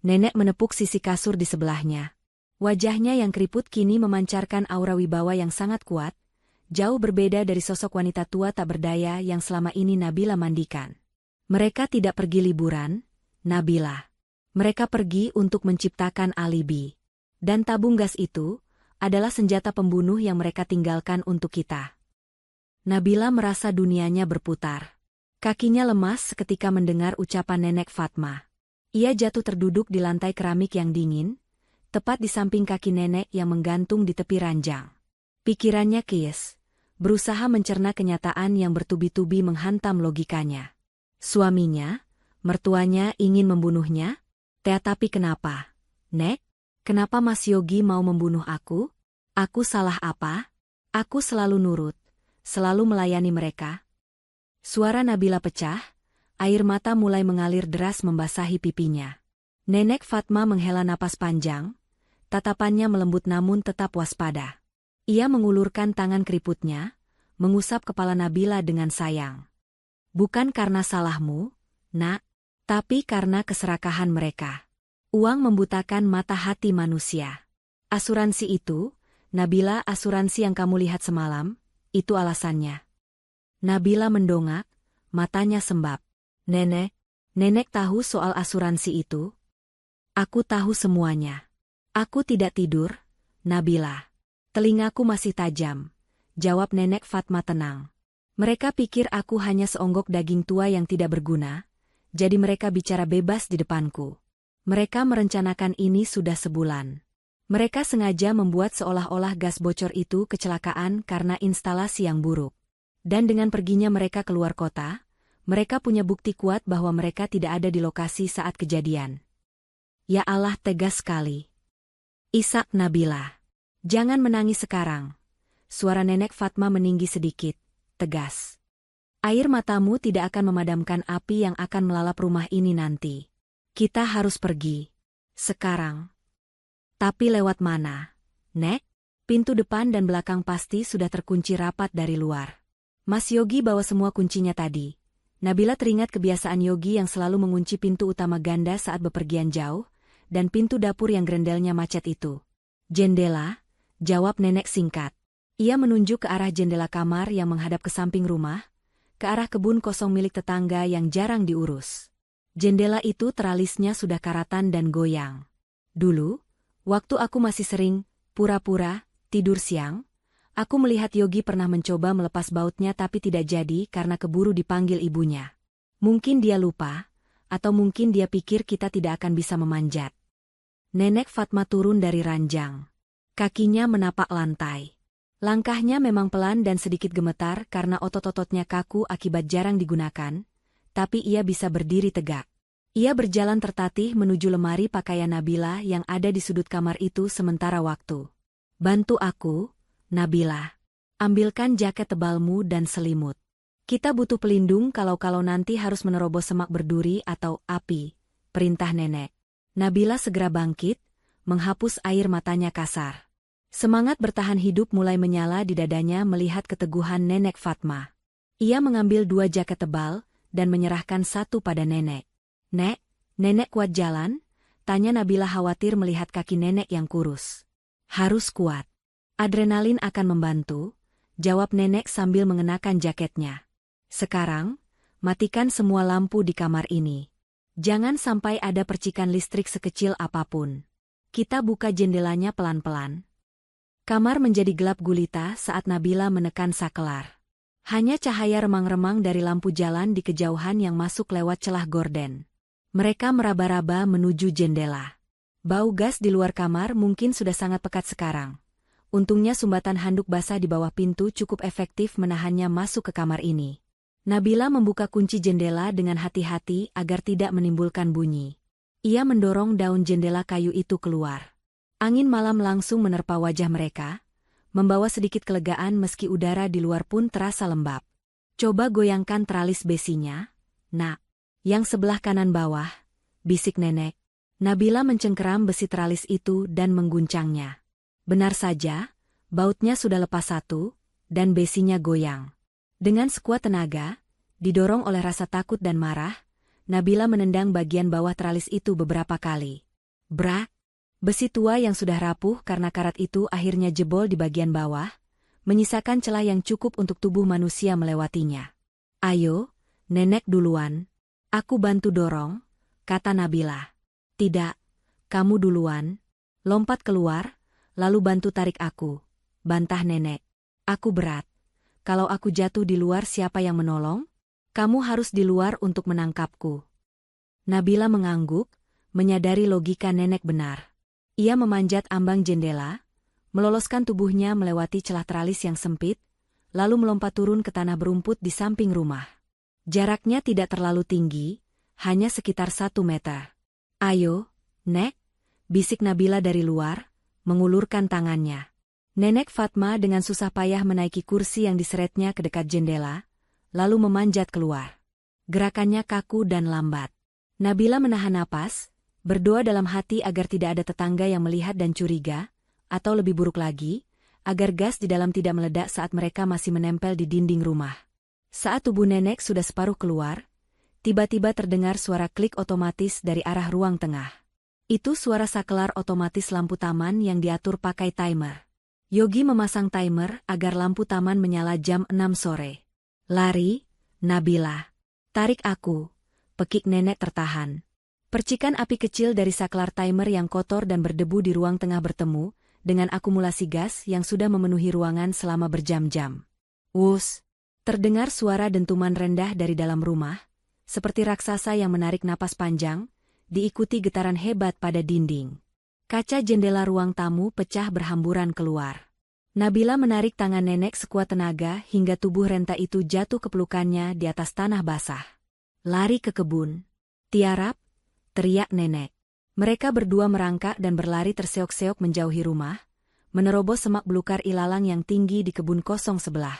Nenek menepuk sisi kasur di sebelahnya. Wajahnya yang keriput kini memancarkan aura wibawa yang sangat kuat, jauh berbeda dari sosok wanita tua tak berdaya yang selama ini Nabila mandikan. Mereka tidak pergi liburan, Nabila. Mereka pergi untuk menciptakan alibi. Dan tabung gas itu adalah senjata pembunuh yang mereka tinggalkan untuk kita. Nabila merasa dunianya berputar. Kakinya lemas seketika mendengar ucapan Nenek Fatma. Ia jatuh terduduk di lantai keramik yang dingin, tepat di samping kaki nenek yang menggantung di tepi ranjang. Pikirannya kies, berusaha mencerna kenyataan yang bertubi-tubi menghantam logikanya. Suaminya, mertuanya ingin membunuhnya? Tapi kenapa? Nek? Kenapa Mas Yogi mau membunuh aku? Aku salah apa? Aku selalu nurut, selalu melayani mereka. Suara Nabila pecah, air mata mulai mengalir deras membasahi pipinya. Nenek Fatma menghela napas panjang, tatapannya melembut namun tetap waspada. Ia mengulurkan tangan keriputnya, mengusap kepala Nabila dengan sayang. Bukan karena salahmu, Nak, tapi karena keserakahan mereka. Uang membutakan mata hati manusia. Asuransi itu, Nabila, asuransi yang kamu lihat semalam, itu alasannya. Nabila mendongak, matanya sembab. Nenek tahu soal asuransi itu? Aku tahu semuanya. Aku tidak tidur, Nabila. Telingaku masih tajam, jawab Nenek Fatma tenang. Mereka pikir aku hanya seonggok daging tua yang tidak berguna, jadi mereka bicara bebas di depanku. Mereka merencanakan ini sudah sebulan. Mereka sengaja membuat seolah-olah gas bocor itu kecelakaan karena instalasi yang buruk. Dan dengan perginya mereka keluar kota, mereka punya bukti kuat bahwa mereka tidak ada di lokasi saat kejadian. Ya Allah, tegas sekali. Isak Nabila. Jangan menangis sekarang. Suara Nenek Fatma meninggi sedikit, tegas. Air matamu tidak akan memadamkan api yang akan melalap rumah ini nanti. Kita harus pergi. Sekarang. Tapi lewat mana? Nek? Pintu depan dan belakang pasti sudah terkunci rapat dari luar. Mas Yogi bawa semua kuncinya tadi. Nabila teringat kebiasaan Yogi yang selalu mengunci pintu utama ganda saat bepergian jauh, dan pintu dapur yang grendelnya macet itu. Jendela, jawab Nenek singkat. Ia menunjuk ke arah jendela kamar yang menghadap ke samping rumah, ke arah kebun kosong milik tetangga yang jarang diurus. Jendela itu teralisnya sudah karatan dan goyang. Dulu, waktu aku masih sering, pura-pura, tidur siang, aku melihat Yogi pernah mencoba melepas bautnya tapi tidak jadi karena keburu dipanggil ibunya. Mungkin dia lupa, atau mungkin dia pikir kita tidak akan bisa memanjat. Nenek Fatma turun dari ranjang. Kakinya menapak lantai. Langkahnya memang pelan dan sedikit gemetar karena otot-ototnya kaku akibat jarang digunakan, tapi ia bisa berdiri tegak. Ia berjalan tertatih menuju lemari pakaian Nabila yang ada di sudut kamar itu sementara waktu. Bantu aku, Nabila. Ambilkan jaket tebalmu dan selimut. Kita butuh pelindung kalau nanti harus menerobos semak berduri atau api, perintah Nenek. Nabila segera bangkit, menghapus air matanya kasar. Semangat bertahan hidup mulai menyala di dadanya melihat keteguhan Nenek Fatma. Ia mengambil 2 jaket tebal dan menyerahkan satu pada Nenek. Nek, Nenek kuat jalan? Tanya Nabila khawatir melihat kaki Nenek yang kurus. Harus kuat. Adrenalin akan membantu, jawab Nenek sambil mengenakan jaketnya. Sekarang, matikan semua lampu di kamar ini. Jangan sampai ada percikan listrik sekecil apapun. Kita buka jendelanya pelan-pelan. Kamar menjadi gelap gulita saat Nabila menekan sakelar. Hanya cahaya remang-remang dari lampu jalan di kejauhan yang masuk lewat celah gorden. Mereka meraba-raba menuju jendela. Bau gas di luar kamar mungkin sudah sangat pekat sekarang. Untungnya sumbatan handuk basah di bawah pintu cukup efektif menahannya masuk ke kamar ini. Nabila membuka kunci jendela dengan hati-hati agar tidak menimbulkan bunyi. Ia mendorong daun jendela kayu itu keluar. Angin malam langsung menerpa wajah mereka, membawa sedikit kelegaan meski udara di luar pun terasa lembab. Coba goyangkan teralis besinya, Nak. Yang sebelah kanan bawah, bisik Nenek. Nabila mencengkeram besi teralis itu dan mengguncangnya. Benar saja, bautnya sudah lepas satu, dan besinya goyang. Dengan sekuat tenaga, didorong oleh rasa takut dan marah, Nabila menendang bagian bawah teralis itu beberapa kali. Brak! Besi tua yang sudah rapuh karena karat itu akhirnya jebol di bagian bawah, menyisakan celah yang cukup untuk tubuh manusia melewatinya. Ayo, Nenek duluan. Aku bantu dorong, kata Nabila. Tidak, kamu duluan. Lompat keluar, lalu bantu tarik aku, bantah Nenek. Aku berat. Kalau aku jatuh di luar siapa yang menolong? Kamu harus di luar untuk menangkapku. Nabila mengangguk, menyadari logika Nenek benar. Ia memanjat ambang jendela, meloloskan tubuhnya melewati celah teralis yang sempit, lalu melompat turun ke tanah berumput di samping rumah. Jaraknya tidak terlalu tinggi, hanya sekitar 1 meter. Ayo, "Nek," bisik Nabila dari luar, mengulurkan tangannya. Nenek Fatma dengan susah payah menaiki kursi yang diseretnya ke dekat jendela, lalu memanjat keluar. Gerakannya kaku dan lambat. Nabila menahan napas, berdoa dalam hati agar tidak ada tetangga yang melihat dan curiga, atau lebih buruk lagi, agar gas di dalam tidak meledak saat mereka masih menempel di dinding rumah. Saat tubuh nenek sudah separuh keluar, tiba-tiba terdengar suara klik otomatis dari arah ruang tengah. Itu suara saklar otomatis lampu taman yang diatur pakai timer. Yogi memasang timer agar lampu taman menyala jam 6 sore. "Lari, Nabila. Tarik aku," pekik nenek tertahan. Percikan api kecil dari saklar timer yang kotor dan berdebu di ruang tengah bertemu dengan akumulasi gas yang sudah memenuhi ruangan selama berjam-jam. Wus! Terdengar suara dentuman rendah dari dalam rumah, seperti raksasa yang menarik napas panjang, diikuti getaran hebat pada dinding. Kaca jendela ruang tamu pecah berhamburan keluar. Nabila menarik tangan nenek sekuat tenaga hingga tubuh renta itu jatuh ke pelukannya di atas tanah basah. "Lari ke kebun. Tiarap!" teriak nenek. Mereka berdua merangkak dan berlari terseok-seok menjauhi rumah, menerobos semak belukar ilalang yang tinggi di kebun kosong sebelah.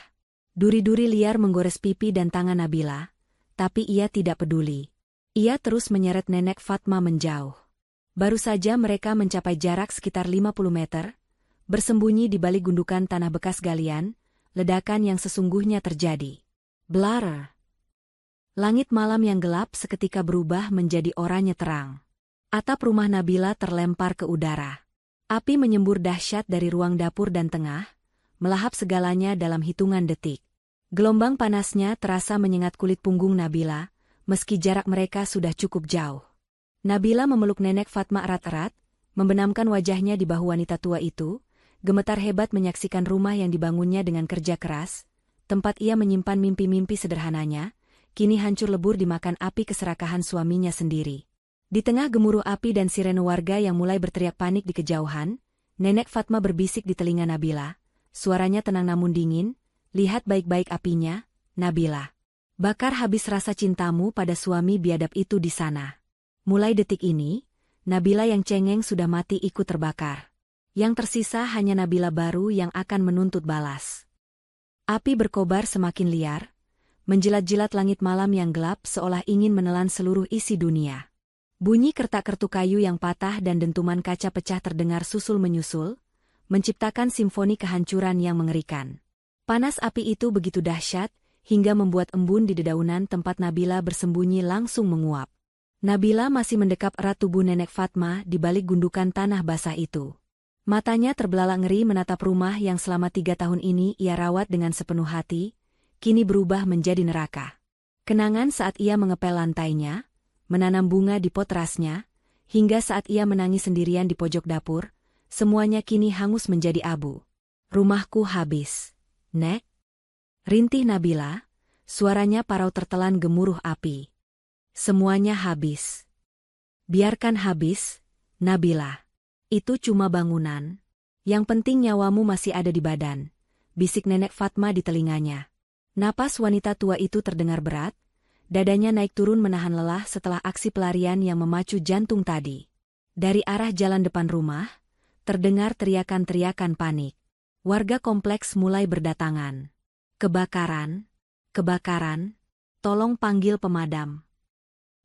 Duri-duri liar menggores pipi dan tangan Nabila, tapi ia tidak peduli. Ia terus menyeret nenek Fatma menjauh. Baru saja mereka mencapai jarak sekitar 50 meter, bersembunyi di balik gundukan tanah bekas galian, ledakan yang sesungguhnya terjadi. Blar! Langit malam yang gelap seketika berubah menjadi oranye terang. Atap rumah Nabila terlempar ke udara. Api menyembur dahsyat dari ruang dapur dan tengah, melahap segalanya dalam hitungan detik. Gelombang panasnya terasa menyengat kulit punggung Nabila, meski jarak mereka sudah cukup jauh. Nabila memeluk nenek Fatma erat-erat, membenamkan wajahnya di bahu wanita tua itu, gemetar hebat menyaksikan rumah yang dibangunnya dengan kerja keras, tempat ia menyimpan mimpi-mimpi sederhananya, kini hancur lebur dimakan api keserakahan suaminya sendiri. Di tengah gemuruh api dan sirene warga yang mulai berteriak panik di kejauhan, nenek Fatma berbisik di telinga Nabila, suaranya tenang namun dingin, "Lihat baik-baik apinya, Nabila. Bakar habis rasa cintamu pada suami biadab itu di sana." Mulai detik ini, Nabila yang cengeng sudah mati ikut terbakar. Yang tersisa hanya Nabila baru yang akan menuntut balas. Api berkobar semakin liar, menjilat-jilat langit malam yang gelap seolah ingin menelan seluruh isi dunia. Bunyi kertak-kertuk kayu yang patah dan dentuman kaca pecah terdengar susul-menyusul, menciptakan simfoni kehancuran yang mengerikan. Panas api itu begitu dahsyat, hingga membuat embun di dedaunan tempat Nabila bersembunyi langsung menguap. Nabila masih mendekap erat tubuh nenek Fatma di balik gundukan tanah basah itu. Matanya terbelalak ngeri menatap rumah yang selama 3 tahun ini ia rawat dengan sepenuh hati, kini berubah menjadi neraka. Kenangan saat ia mengepel lantainya, menanam bunga di pot rasnya, hingga saat ia menangis sendirian di pojok dapur, semuanya kini hangus menjadi abu. "Rumahku habis, Nek," rintih Nabila, suaranya parau tertelan gemuruh api. "Semuanya habis. Biarkan habis, Nabila. Itu cuma bangunan. Yang penting nyawamu masih ada di badan," bisik nenek Fatma di telinganya. Napas wanita tua itu terdengar berat, dadanya naik turun menahan lelah setelah aksi pelarian yang memacu jantung tadi. Dari arah jalan depan rumah, terdengar teriakan-teriakan panik. Warga kompleks mulai berdatangan. "Kebakaran, kebakaran, tolong panggil pemadam.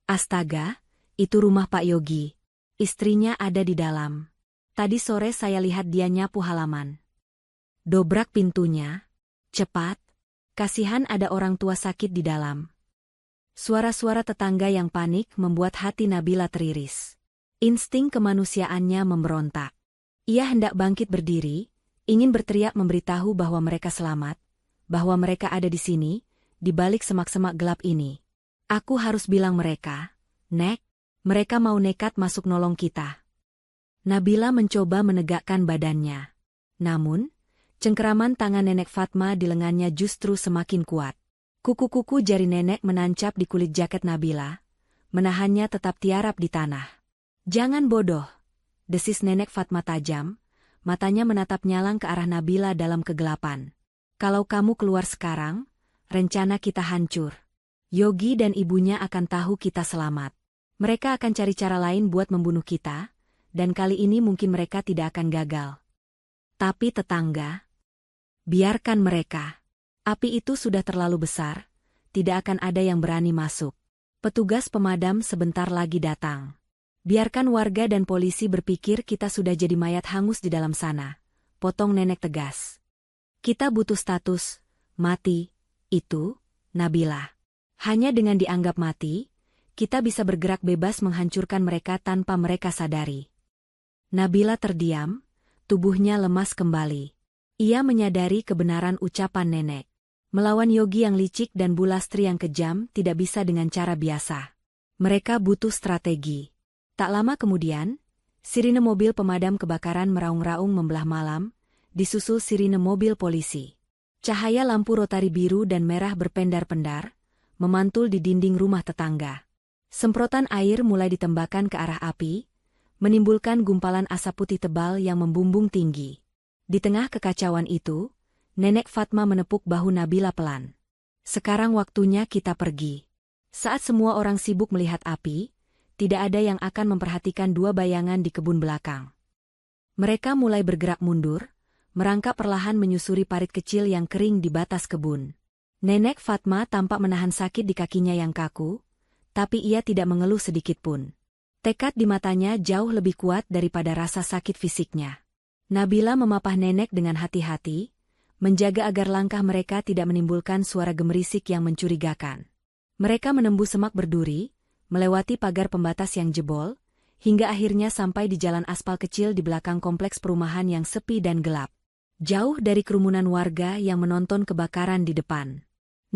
Astaga, itu rumah Pak Yogi. Istrinya ada di dalam. Tadi sore saya lihat dia nyapu halaman. Dobrak pintunya. Cepat. Kasihan ada orang tua sakit di dalam." Suara-suara tetangga yang panik membuat hati Nabila teriris. Insting kemanusiaannya memberontak. Ia hendak bangkit berdiri, ingin berteriak memberitahu bahwa mereka selamat, bahwa mereka ada di sini, di balik semak-semak gelap ini. "Aku harus bilang mereka, Nek, mereka mau nekat masuk nolong kita." Nabila mencoba menegakkan badannya. Namun, cengkeraman tangan nenek Fatma di lengannya justru semakin kuat. Kuku-kuku jari nenek menancap di kulit jaket Nabila, menahannya tetap tiarap di tanah. "Jangan bodoh," desis nenek Fatma tajam, matanya menatap nyalang ke arah Nabila dalam kegelapan. "Kalau kamu keluar sekarang, rencana kita hancur. Yogi dan ibunya akan tahu kita selamat. Mereka akan cari cara lain buat membunuh kita, dan kali ini mungkin mereka tidak akan gagal. Tapi tetangga? Biarkan mereka. Api itu sudah terlalu besar, tidak akan ada yang berani masuk. Petugas pemadam sebentar lagi datang. Biarkan warga dan polisi berpikir kita sudah jadi mayat hangus di dalam sana. Potong nenek tegas. Kita butuh status mati, itu, Nabila. Hanya dengan dianggap mati, kita bisa bergerak bebas menghancurkan mereka tanpa mereka sadari. Nabila terdiam, tubuhnya lemas kembali. Ia menyadari kebenaran ucapan nenek. Melawan Yogi yang licik dan Bu Lastri yang kejam tidak bisa dengan cara biasa. Mereka butuh strategi. Tak lama kemudian, sirine mobil pemadam kebakaran meraung-raung membelah malam, disusul sirine mobil polisi. Cahaya lampu rotari biru dan merah berpendar-pendar, memantul di dinding rumah tetangga. Semprotan air mulai ditembakkan ke arah api, menimbulkan gumpalan asap putih tebal yang membumbung tinggi. Di tengah kekacauan itu, Nenek Fatma menepuk bahu Nabila pelan. Sekarang waktunya kita pergi. Saat semua orang sibuk melihat api, tidak ada yang akan memperhatikan dua bayangan di kebun belakang. Mereka mulai bergerak mundur, merangkak perlahan menyusuri parit kecil yang kering di batas kebun. Nenek Fatma tampak menahan sakit di kakinya yang kaku, tapi ia tidak mengeluh sedikitpun. Tekad di matanya jauh lebih kuat daripada rasa sakit fisiknya. Nabila memapah nenek dengan hati-hati, menjaga agar langkah mereka tidak menimbulkan suara gemerisik yang mencurigakan. Mereka menembus semak berduri, melewati pagar pembatas yang jebol, hingga akhirnya sampai di jalan aspal kecil di belakang kompleks perumahan yang sepi dan gelap. Jauh dari kerumunan warga yang menonton kebakaran di depan.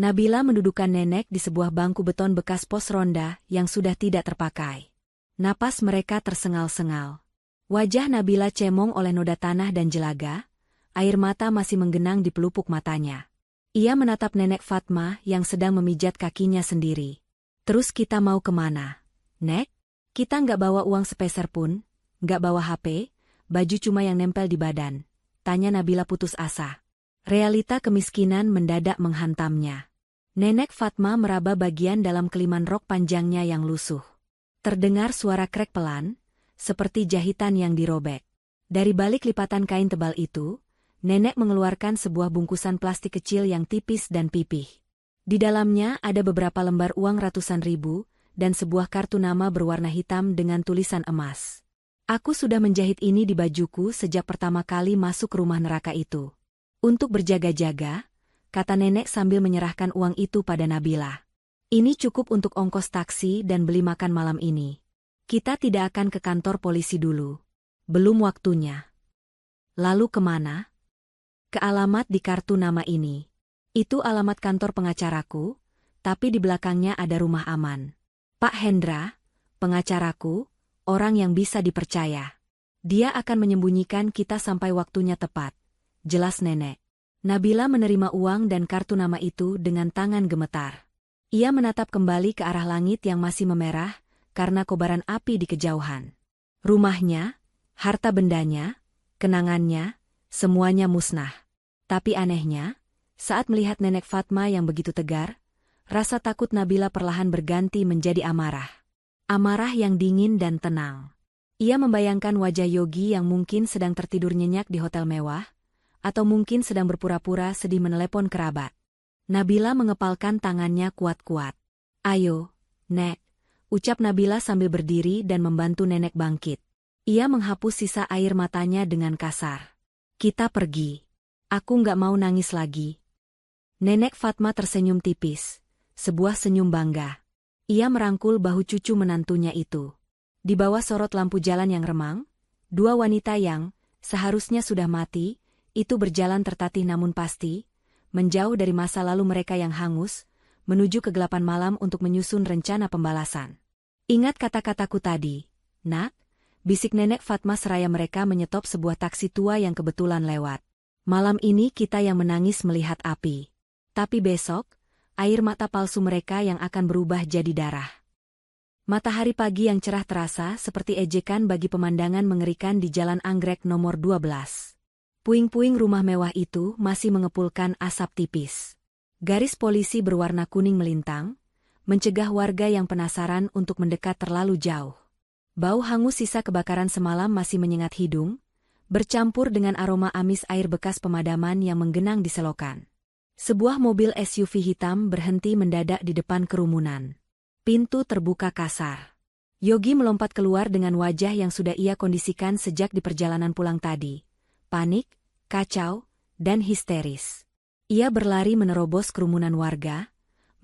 Nabila mendudukkan nenek di sebuah bangku beton bekas pos ronda yang sudah tidak terpakai. Napas mereka tersengal-sengal. Wajah Nabila cemong oleh noda tanah dan jelaga, air mata masih menggenang di pelupuk matanya. Ia menatap nenek Fatma yang sedang memijat kakinya sendiri. Terus kita mau kemana? Nek? Kita nggak bawa uang sepeser pun, nggak bawa HP, baju cuma yang nempel di badan. Tanya Nabila putus asa. Realita kemiskinan mendadak menghantamnya. Nenek Fatma meraba bagian dalam keliman rok panjangnya yang lusuh. Terdengar suara krek pelan, seperti jahitan yang dirobek. Dari balik lipatan kain tebal itu, nenek mengeluarkan sebuah bungkusan plastik kecil yang tipis dan pipih. Di dalamnya ada beberapa lembar uang ratusan ribu, dan sebuah kartu nama berwarna hitam dengan tulisan emas. Aku sudah menjahit ini di bajuku sejak pertama kali masuk rumah neraka itu. Untuk berjaga-jaga, kata nenek sambil menyerahkan uang itu pada Nabila. Ini cukup untuk ongkos taksi dan beli makan malam ini. Kita tidak akan ke kantor polisi dulu. Belum waktunya. Lalu kemana? Ke alamat di kartu nama ini. Itu alamat kantor pengacaraku, tapi di belakangnya ada rumah aman. Pak Hendra, pengacaraku, orang yang bisa dipercaya. Dia akan menyembunyikan kita sampai waktunya tepat. Jelas nenek. Nabila menerima uang dan kartu nama itu dengan tangan gemetar. Ia menatap kembali ke arah langit yang masih memerah karena kobaran api di kejauhan. Rumahnya, harta bendanya, kenangannya, semuanya musnah. Tapi anehnya, saat melihat nenek Fatma yang begitu tegar, rasa takut Nabila perlahan berganti menjadi amarah. Amarah yang dingin dan tenang. Ia membayangkan wajah Yogi yang mungkin sedang tertidur nyenyak di hotel mewah, atau mungkin sedang berpura-pura sedih menelepon kerabat. Nabila mengepalkan tangannya kuat-kuat. Ayo, Nek, ucap Nabila sambil berdiri dan membantu nenek bangkit. Ia menghapus sisa air matanya dengan kasar. Kita pergi. Aku nggak mau nangis lagi. Nenek Fatma tersenyum tipis, sebuah senyum bangga. Ia merangkul bahu cucu menantunya itu. Di bawah sorot lampu jalan yang remang, dua wanita yang seharusnya sudah mati, itu berjalan tertatih namun pasti, menjauh dari masa lalu mereka yang hangus, menuju kegelapan malam untuk menyusun rencana pembalasan. Ingat kata-kataku tadi, Nak? Bisik nenek Fatma seraya mereka menyetop sebuah taksi tua yang kebetulan lewat. Malam ini kita yang menangis melihat api. Tapi besok, air mata palsu mereka yang akan berubah jadi darah. Matahari pagi yang cerah terasa seperti ejekan bagi pemandangan mengerikan di Jalan Anggrek nomor 12. Puing-puing rumah mewah itu masih mengepulkan asap tipis. Garis polisi berwarna kuning melintang, mencegah warga yang penasaran untuk mendekat terlalu jauh. Bau hangus sisa kebakaran semalam masih menyengat hidung, bercampur dengan aroma amis air bekas pemadaman yang menggenang di selokan. Sebuah mobil SUV hitam berhenti mendadak di depan kerumunan. Pintu terbuka kasar. Yogi melompat keluar dengan wajah yang sudah ia kondisikan sejak di perjalanan pulang tadi. Panik, kacau, dan histeris. Ia berlari menerobos kerumunan warga,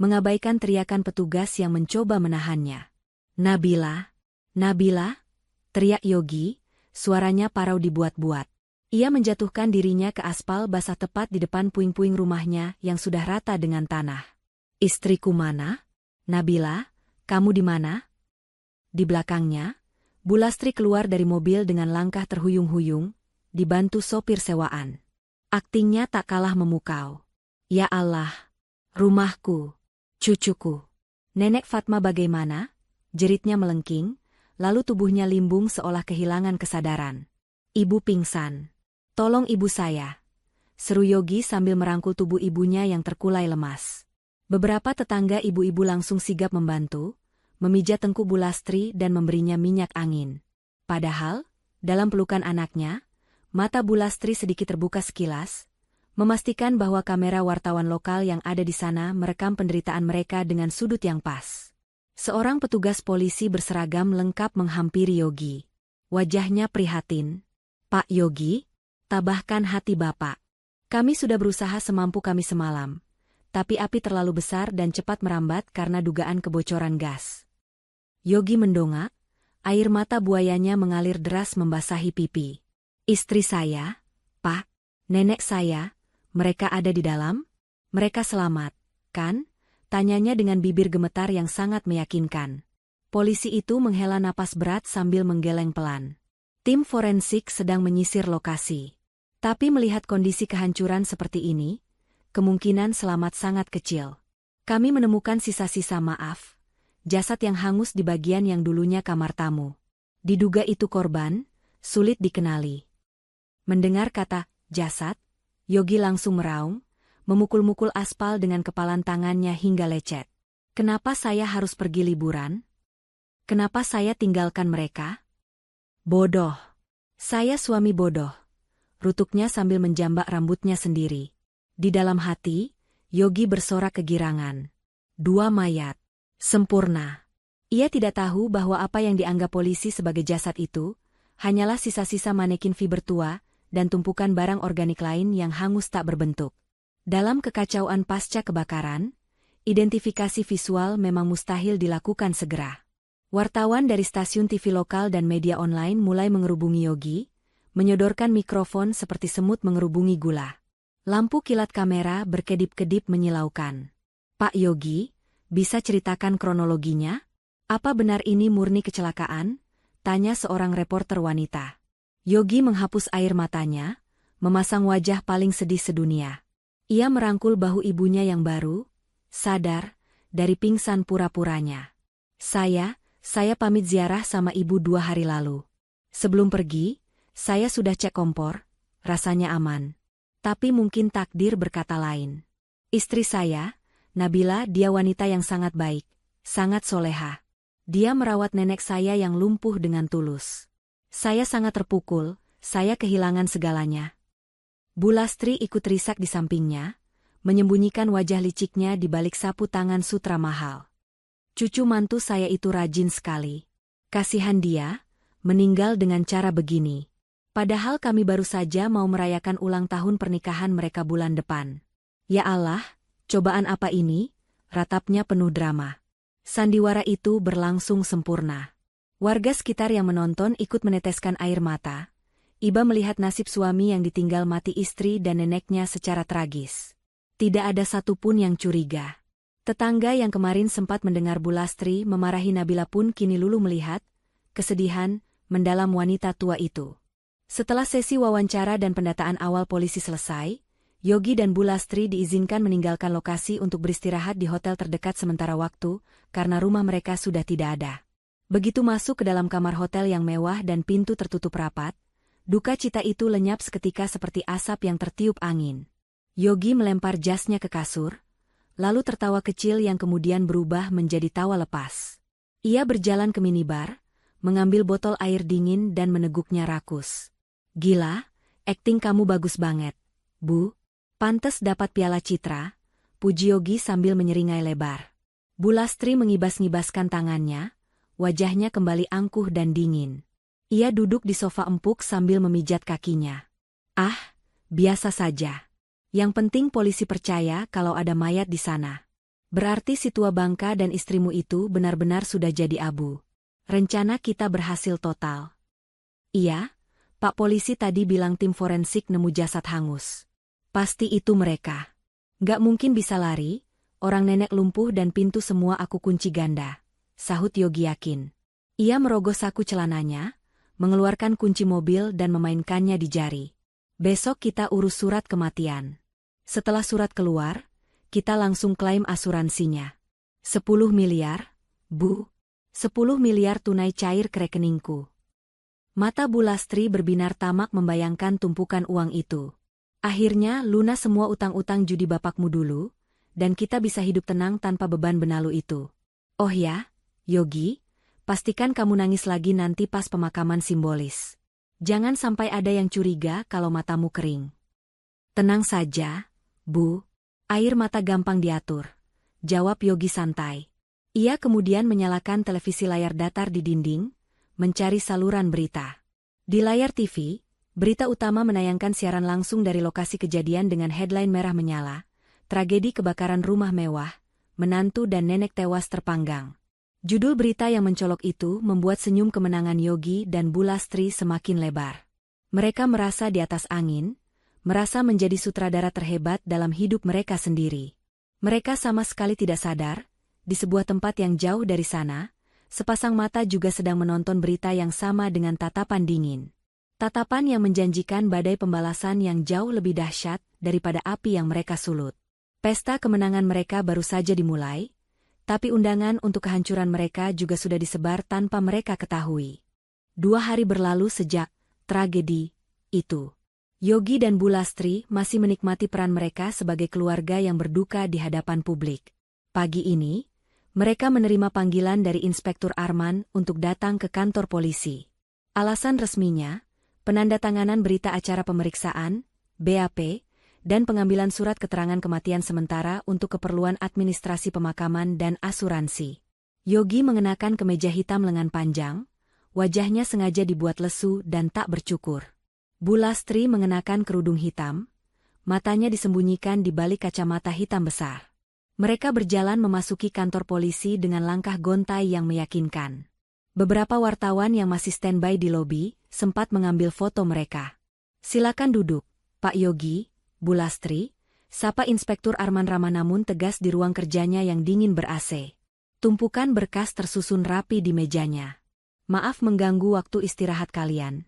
mengabaikan teriakan petugas yang mencoba menahannya. "Nabila! Nabila!" teriak Yogi, suaranya parau dibuat-buat. Ia menjatuhkan dirinya ke aspal basah tepat di depan puing-puing rumahnya yang sudah rata dengan tanah. "Istriku mana? Nabila, kamu di mana?" Di belakangnya, Bulastri keluar dari mobil dengan langkah terhuyung-huyung, dibantu sopir sewaan. Aktingnya tak kalah memukau. "Ya Allah! Rumahku! Cucuku! Nenek Fatma bagaimana?" jeritnya melengking, lalu tubuhnya limbung seolah kehilangan kesadaran. "Ibu pingsan. Tolong ibu saya," seru Yogi sambil merangkul tubuh ibunya yang terkulai lemas. Beberapa tetangga ibu-ibu langsung sigap membantu, memijat tengkuk Bulastri dan memberinya minyak angin. Padahal, dalam pelukan anaknya, mata Bulastri sedikit terbuka sekilas, memastikan bahwa kamera wartawan lokal yang ada di sana merekam penderitaan mereka dengan sudut yang pas. Seorang petugas polisi berseragam lengkap menghampiri Yogi. Wajahnya prihatin. "Pak Yogi, tabahkan hati Bapak. Kami sudah berusaha semampu kami semalam, tapi api terlalu besar dan cepat merambat karena dugaan kebocoran gas." Yogi mendongak, air mata buayanya mengalir deras membasahi pipi. "Istri saya, Pak, nenek saya, mereka ada di dalam? Mereka selamat, kan?" tanyanya dengan bibir gemetar yang sangat meyakinkan. Polisi itu menghela napas berat sambil menggeleng pelan. Tim forensik sedang menyisir lokasi. Tapi melihat kondisi kehancuran seperti ini, kemungkinan selamat sangat kecil. "Kami menemukan sisa-sisa maaf, jasad yang hangus di bagian yang dulunya kamar tamu. Diduga itu korban, sulit dikenali." Mendengar kata jasad, Yogi langsung meraung, memukul-mukul aspal dengan kepalan tangannya hingga lecet. "Kenapa saya harus pergi liburan? Kenapa saya tinggalkan mereka? Bodoh. Saya suami bodoh," rutuknya sambil menjambak rambutnya sendiri. Di dalam hati, Yogi bersorak kegirangan. 2 mayat. Sempurna. Ia tidak tahu bahwa apa yang dianggap polisi sebagai jasad itu, hanyalah sisa-sisa manekin fiber tua dan tumpukan barang organik lain yang hangus tak berbentuk. Dalam kekacauan pasca kebakaran, identifikasi visual memang mustahil dilakukan segera. Wartawan dari stasiun TV lokal dan media online mulai mengerubungi Yogi, menyodorkan mikrofon seperti semut mengerubungi gula. Lampu kilat kamera berkedip-kedip menyilaukan. "Pak Yogi, bisa ceritakan kronologinya? Apa benar ini murni kecelakaan?" tanya seorang reporter wanita. Yogi menghapus air matanya, memasang wajah paling sedih sedunia. Ia merangkul bahu ibunya yang baru, sadar, dari pingsan pura-puranya. Saya pamit ziarah sama ibu 2 hari lalu. Sebelum pergi, saya sudah cek kompor, rasanya aman. Tapi mungkin takdir berkata lain. Istri saya, Nabila, dia wanita yang sangat baik, sangat soleha. Dia merawat nenek saya yang lumpuh dengan tulus. Saya sangat terpukul, saya kehilangan segalanya." Bulastri ikut risak di sampingnya, menyembunyikan wajah liciknya di balik sapu tangan sutra mahal. "Cucu mantu saya itu rajin sekali. Kasihan dia, meninggal dengan cara begini. Padahal kami baru saja mau merayakan ulang tahun pernikahan mereka bulan depan." "Ya Allah, cobaan apa ini?" ratapnya penuh drama. Sandiwara itu berlangsung sempurna. Warga sekitar yang menonton ikut meneteskan air mata. Iba melihat nasib suami yang ditinggal mati istri dan neneknya secara tragis. Tidak ada satupun yang curiga. Tetangga yang kemarin sempat mendengar Bulastri memarahi Nabila pun kini luluh melihat kesedihan mendalam wanita tua itu. Setelah sesi wawancara dan pendataan awal polisi selesai, Yogi dan Bulastri diizinkan meninggalkan lokasi untuk beristirahat di hotel terdekat sementara waktu, karena rumah mereka sudah tidak ada. Begitu masuk ke dalam kamar hotel yang mewah dan pintu tertutup rapat, duka cita itu lenyap seketika seperti asap yang tertiup angin. Yogi melempar jasnya ke kasur, lalu tertawa kecil yang kemudian berubah menjadi tawa lepas. Ia berjalan ke minibar, mengambil botol air dingin dan meneguknya rakus. Gila, akting kamu bagus banget, Bu. Pantes dapat piala citra, puji Yogi sambil menyeringai lebar. Bu Lastri mengibas-ngibaskan tangannya, wajahnya kembali angkuh dan dingin. Ia duduk di sofa empuk sambil memijat kakinya. Ah, biasa saja. Yang penting polisi percaya kalau ada mayat di sana. Berarti si tua bangka dan istrimu itu benar-benar sudah jadi abu. Rencana kita berhasil total. Iya, Pak Polisi tadi bilang tim forensik nemu jasad hangus. Pasti itu mereka. Gak mungkin bisa lari, orang nenek lumpuh dan pintu semua aku kunci ganda, sahut Yogi yakin. Ia merogoh saku celananya, mengeluarkan kunci mobil dan memainkannya di jari. Besok kita urus surat kematian. Setelah surat keluar, kita langsung klaim asuransinya. 10 miliar, Bu. 10 miliar tunai cair ke rekeningku. Mata Bu Lastri berbinar tamak membayangkan tumpukan uang itu. Akhirnya lunas semua utang-utang judi bapakmu dulu, dan kita bisa hidup tenang tanpa beban benalu itu. Oh ya, Yogi, pastikan kamu nangis lagi nanti pas pemakaman simbolis. Jangan sampai ada yang curiga kalau matamu kering. Tenang saja, Bu. Air mata gampang diatur, jawab Yogi santai. Ia kemudian menyalakan televisi layar datar di dinding, mencari saluran berita. Di layar TV, berita utama menayangkan siaran langsung dari lokasi kejadian dengan headline merah menyala, tragedi kebakaran rumah mewah, menantu dan nenek tewas terpanggang. Judul berita yang mencolok itu membuat senyum kemenangan Yogi dan Bu Lastri semakin lebar. Mereka merasa di atas angin, merasa menjadi sutradara terhebat dalam hidup mereka sendiri. Mereka sama sekali tidak sadar, di sebuah tempat yang jauh dari sana, sepasang mata juga sedang menonton berita yang sama dengan tatapan dingin. Tatapan yang menjanjikan badai pembalasan yang jauh lebih dahsyat daripada api yang mereka sulut. Pesta kemenangan mereka baru saja dimulai, tapi undangan untuk kehancuran mereka juga sudah disebar tanpa mereka ketahui. 2 hari berlalu sejak tragedi itu. Yogi dan Bu Lastri masih menikmati peran mereka sebagai keluarga yang berduka di hadapan publik. Pagi ini, mereka menerima panggilan dari Inspektur Arman untuk datang ke kantor polisi. Alasan resminya, penandatanganan berita acara pemeriksaan, BAP, dan pengambilan surat keterangan kematian sementara untuk keperluan administrasi pemakaman dan asuransi. Yogi mengenakan kemeja hitam lengan panjang, wajahnya sengaja dibuat lesu dan tak bercukur. Bu Lastri mengenakan kerudung hitam, matanya disembunyikan di balik kacamata hitam besar. Mereka berjalan memasuki kantor polisi dengan langkah gontai yang meyakinkan. Beberapa wartawan yang masih standby di lobi sempat mengambil foto mereka. Silakan duduk, Pak Yogi, Bu Lastri, sapa Inspektur Arman Rama namun tegas di ruang kerjanya yang dingin ber-AC. Tumpukan berkas tersusun rapi di mejanya. Maaf mengganggu waktu istirahat kalian.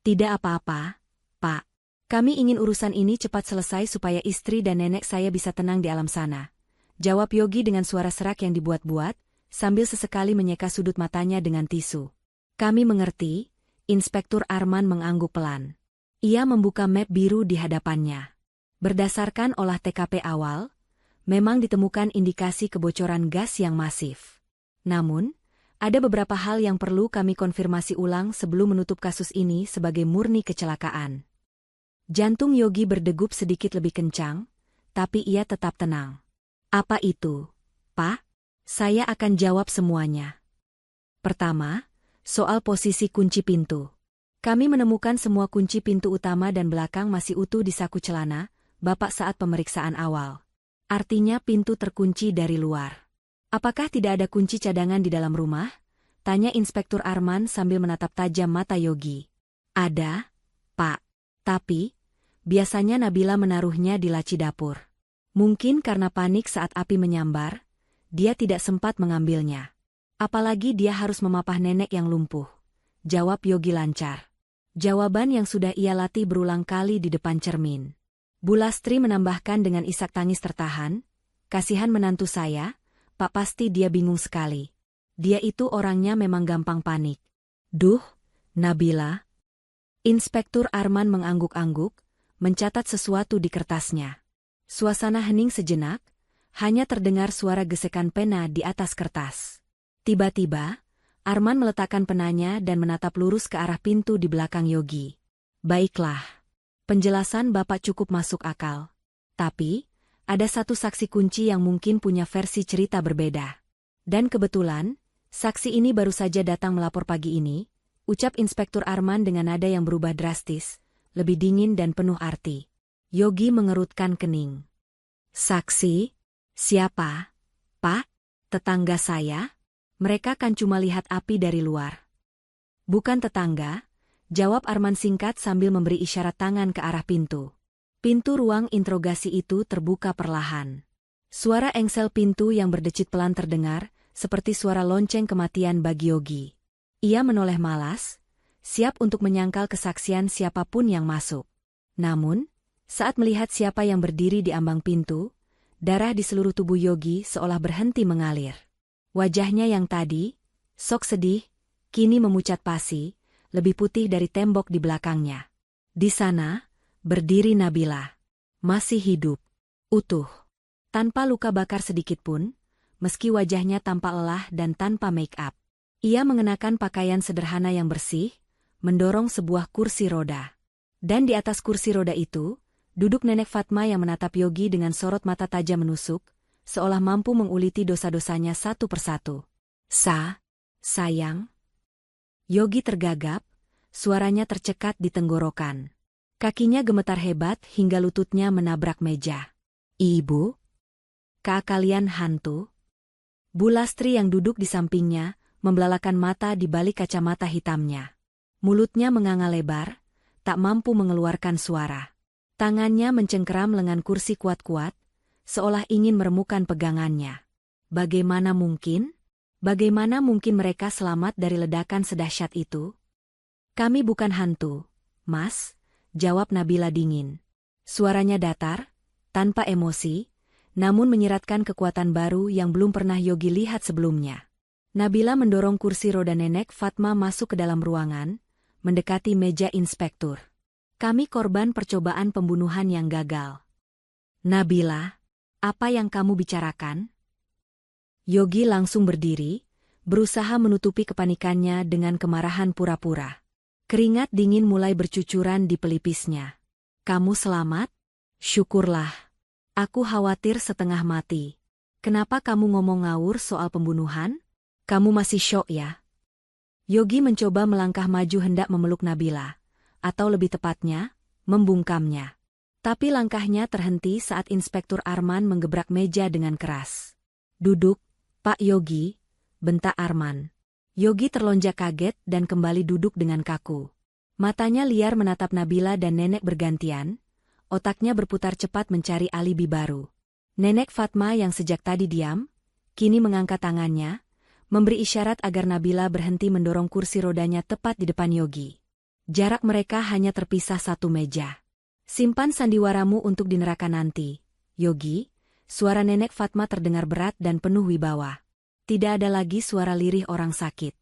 Tidak apa-apa, Pak. Kami ingin urusan ini cepat selesai supaya istri dan nenek saya bisa tenang di alam sana. Jawab Yogi dengan suara serak yang dibuat-buat, sambil sesekali menyeka sudut matanya dengan tisu. Kami mengerti, Inspektur Arman mengangguk pelan. Ia membuka map biru di hadapannya. Berdasarkan olah TKP awal, memang ditemukan indikasi kebocoran gas yang masif. Namun, ada beberapa hal yang perlu kami konfirmasi ulang sebelum menutup kasus ini sebagai murni kecelakaan. Jantung Yogi berdegup sedikit lebih kencang, tapi ia tetap tenang. Apa itu, Pak? Saya akan jawab semuanya. Pertama, soal posisi kunci pintu. Kami menemukan semua kunci pintu utama dan belakang masih utuh di saku celana Bapak saat pemeriksaan awal. Artinya pintu terkunci dari luar. Apakah tidak ada kunci cadangan di dalam rumah? Tanya Inspektur Arman sambil menatap tajam mata Yogi. Ada, Pak. Tapi, biasanya Nabila menaruhnya di laci dapur. Mungkin karena panik saat api menyambar, dia tidak sempat mengambilnya. Apalagi dia harus memapah nenek yang lumpuh. Jawab Yogi lancar. Jawaban yang sudah ia latih berulang kali di depan cermin. Bu Lastri menambahkan dengan isak tangis tertahan, kasihan menantu saya, Pak pasti dia bingung sekali. Dia itu orangnya memang gampang panik. Duh, Nabila. Inspektur Arman mengangguk-angguk, mencatat sesuatu di kertasnya. Suasana hening sejenak, hanya terdengar suara gesekan pena di atas kertas. Tiba-tiba, Arman meletakkan penanya dan menatap lurus ke arah pintu di belakang Yogi. Baiklah. Penjelasan Bapak cukup masuk akal. Tapi, ada satu saksi kunci yang mungkin punya versi cerita berbeda. Dan kebetulan, saksi ini baru saja datang melapor pagi ini, ucap Inspektur Arman dengan nada yang berubah drastis, lebih dingin dan penuh arti. Yogi mengerutkan kening. Saksi? Siapa? Pak? Tetangga saya? Mereka kan cuma lihat api dari luar. Bukan tetangga, jawab Arman singkat sambil memberi isyarat tangan ke arah pintu. Pintu ruang interogasi itu terbuka perlahan. Suara engsel pintu yang berdecit pelan terdengar, seperti suara lonceng kematian bagi Yogi. Ia menoleh malas, siap untuk menyangkal kesaksian siapapun yang masuk. Namun, saat melihat siapa yang berdiri di ambang pintu, darah di seluruh tubuh Yogi seolah berhenti mengalir. Wajahnya yang tadi, sok sedih, kini memucat pasi, lebih putih dari tembok di belakangnya. Di sana, berdiri Nabila. Masih hidup, utuh, tanpa luka bakar sedikitpun, meski wajahnya tampak lelah dan tanpa make-up. Ia mengenakan pakaian sederhana yang bersih, mendorong sebuah kursi roda. Dan di atas kursi roda itu, duduk Nenek Fatma yang menatap Yogi dengan sorot mata tajam menusuk, seolah mampu menguliti dosa-dosanya satu persatu. Sayang. Yogi tergagap, suaranya tercekat di tenggorokan. Kakinya gemetar hebat hingga lututnya menabrak meja. Ibu? Kak kalian hantu? Bu Lastri yang duduk di sampingnya, membelalakan mata di balik kacamata hitamnya. Mulutnya menganga lebar, tak mampu mengeluarkan suara. Tangannya mencengkeram lengan kursi kuat-kuat, seolah ingin meremukan pegangannya. Bagaimana mungkin? Bagaimana mungkin mereka selamat dari ledakan sedahsyat itu? Kami bukan hantu, Mas, jawab Nabila dingin. Suaranya datar, tanpa emosi, namun menyiratkan kekuatan baru yang belum pernah Yogi lihat sebelumnya. Nabila mendorong kursi roda Nenek Fatma masuk ke dalam ruangan, mendekati meja inspektur. Kami korban percobaan pembunuhan yang gagal. Nabila, apa yang kamu bicarakan? Yogi langsung berdiri, berusaha menutupi kepanikannya dengan kemarahan pura-pura. Keringat dingin mulai bercucuran di pelipisnya. Kamu selamat? Syukurlah. Aku khawatir setengah mati. Kenapa kamu ngomong ngawur soal pembunuhan? Kamu masih syok ya? Yogi mencoba melangkah maju hendak memeluk Nabila, atau lebih tepatnya, membungkamnya. Tapi langkahnya terhenti saat Inspektur Arman menggebrak meja dengan keras. Duduk, Pak Yogi, bentak Arman. Yogi terlonjak kaget dan kembali duduk dengan kaku. Matanya liar menatap Nabila dan Nenek bergantian, otaknya berputar cepat mencari alibi baru. Nenek Fatma yang sejak tadi diam, kini mengangkat tangannya, memberi isyarat agar Nabila berhenti mendorong kursi rodanya tepat di depan Yogi. Jarak mereka hanya terpisah satu meja. Simpan sandiwaramu untuk di neraka nanti, Yogi. Suara Nenek Fatma terdengar berat dan penuh wibawa. Tidak ada lagi suara lirih orang sakit.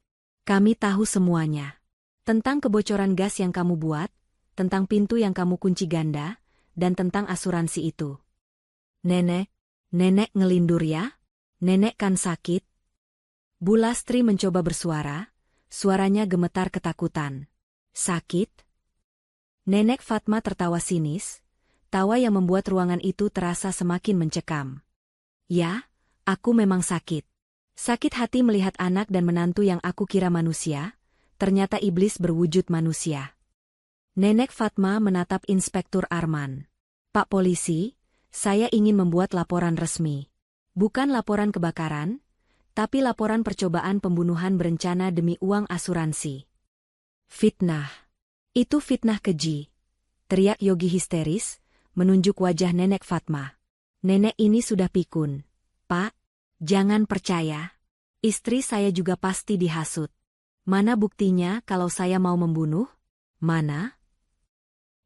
Kami tahu semuanya. Tentang kebocoran gas yang kamu buat, tentang pintu yang kamu kunci ganda, dan tentang asuransi itu. Nenek ngelindur ya? Nenek kan sakit? Bu Lastri mencoba bersuara, suaranya gemetar ketakutan. Sakit? Nenek Fatma tertawa sinis, tawa yang membuat ruangan itu terasa semakin mencekam. Ya, aku memang sakit. Sakit hati melihat anak dan menantu yang aku kira manusia, ternyata iblis berwujud manusia. Nenek Fatma menatap Inspektur Arman. Pak Polisi, saya ingin membuat laporan resmi. Bukan laporan kebakaran, tapi laporan percobaan pembunuhan berencana demi uang asuransi. Fitnah. Itu fitnah keji, teriak Yogi histeris, menunjuk wajah Nenek Fatma. Nenek ini sudah pikun. Pak, jangan percaya. Istri saya juga pasti dihasut. Mana buktinya kalau saya mau membunuh? Mana?